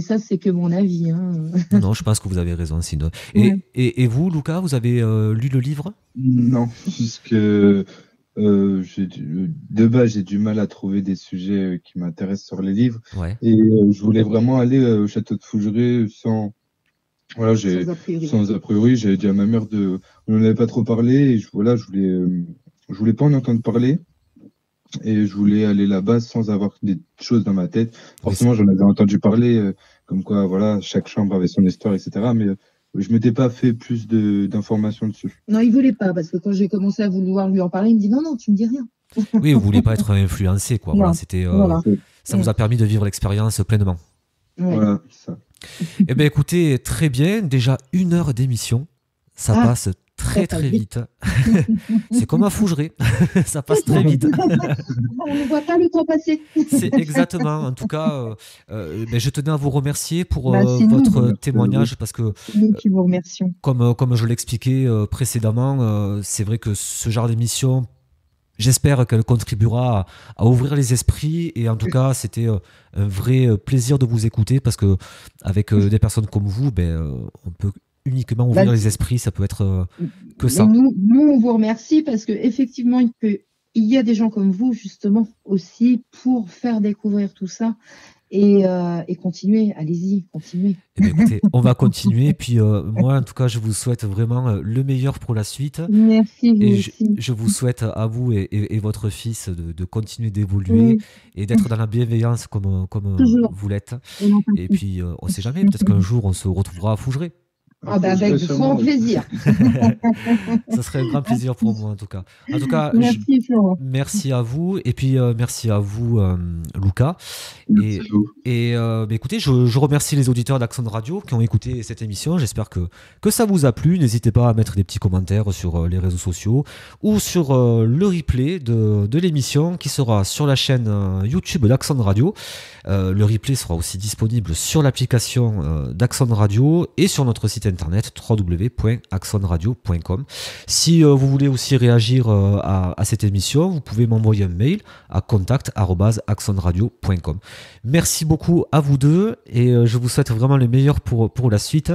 ça, c'est que mon avis. Hein. Non, je pense que vous avez raison, Sino. Et vous, Lucas, vous avez lu le livre ? Non, puisque de base, j'ai du mal à trouver des sujets qui m'intéressent sur les livres. Ouais. Et je voulais vraiment aller au château de Fougeray sans a priori. J'avais dit à ma mère on n'en avait pas trop parlé et je voulais pas en entendre parler et je voulais aller là-bas sans avoir des choses dans ma tête. Forcément, j'en avais entendu parler, comme quoi, voilà, chaque chambre avait son histoire, etc. Mais je m'étais pas fait plus d'informations dessus. Non, il voulait pas, parce que quand j'ai commencé à vouloir lui en parler, il me dit non, tu me dis rien. Oui, vous voulez pas être influencé, quoi. Voilà, c'était, ça vous a permis de vivre l'expérience pleinement. Ouais. Voilà, c'est ça. Eh bien, écoutez, très bien. Déjà 1 heure d'émission. Ça passe très vite. C'est comme à Fougeray. Ça passe très vite. On ne voit pas le temps passer. C'est exactement. En tout cas, je tenais à vous remercier pour votre témoignage parce que, nous qui vous remercions. Comme je l'expliquais précédemment, c'est vrai que ce genre d'émission, j'espère qu'elle contribuera à ouvrir les esprits et en tout cas c'était un vrai plaisir de vous écouter parce que avec des personnes comme vous, on peut uniquement ouvrir les esprits, ça peut être que ça. Nous on vous remercie parce que effectivement il y a des gens comme vous justement aussi pour faire découvrir tout ça. Et continuez, allez-y, continuez. Eh bien, écoutez, on va continuer. Et puis moi, en tout cas, je vous souhaite vraiment le meilleur pour la suite. Merci, vous et aussi. Je vous souhaite à vous et votre fils de continuer d'évoluer et d'être dans la bienveillance comme vous l'êtes. Et puis, on ne sait jamais, peut-être qu'un jour, on se retrouvera à Fougeray. Avec grand plaisir. Ça serait un grand plaisir pour moi en tout cas. En tout cas, merci à vous et puis merci à vous Lucas. Et écoutez, je remercie les auditeurs d'Axon Radio qui ont écouté cette émission. J'espère que ça vous a plu. N'hésitez pas à mettre des petits commentaires sur les réseaux sociaux ou sur le replay de l'émission qui sera sur la chaîne YouTube d'Axon Radio. Le replay sera aussi disponible sur l'application d'Axon Radio et sur notre site internet www.axonradio.com. Si vous voulez aussi réagir à cette émission, vous pouvez m'envoyer un mail à contact@axonradio.com. Merci beaucoup à vous deux et je vous souhaite vraiment le meilleur pour la suite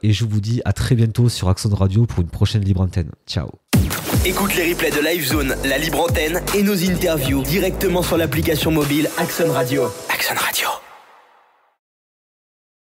et je vous dis à très bientôt sur Axon Radio pour une prochaine libre antenne. Ciao. Écoute les replays de Live Zone, la libre antenne et nos interviews directement sur l'application mobile Axon Radio. Axon Radio.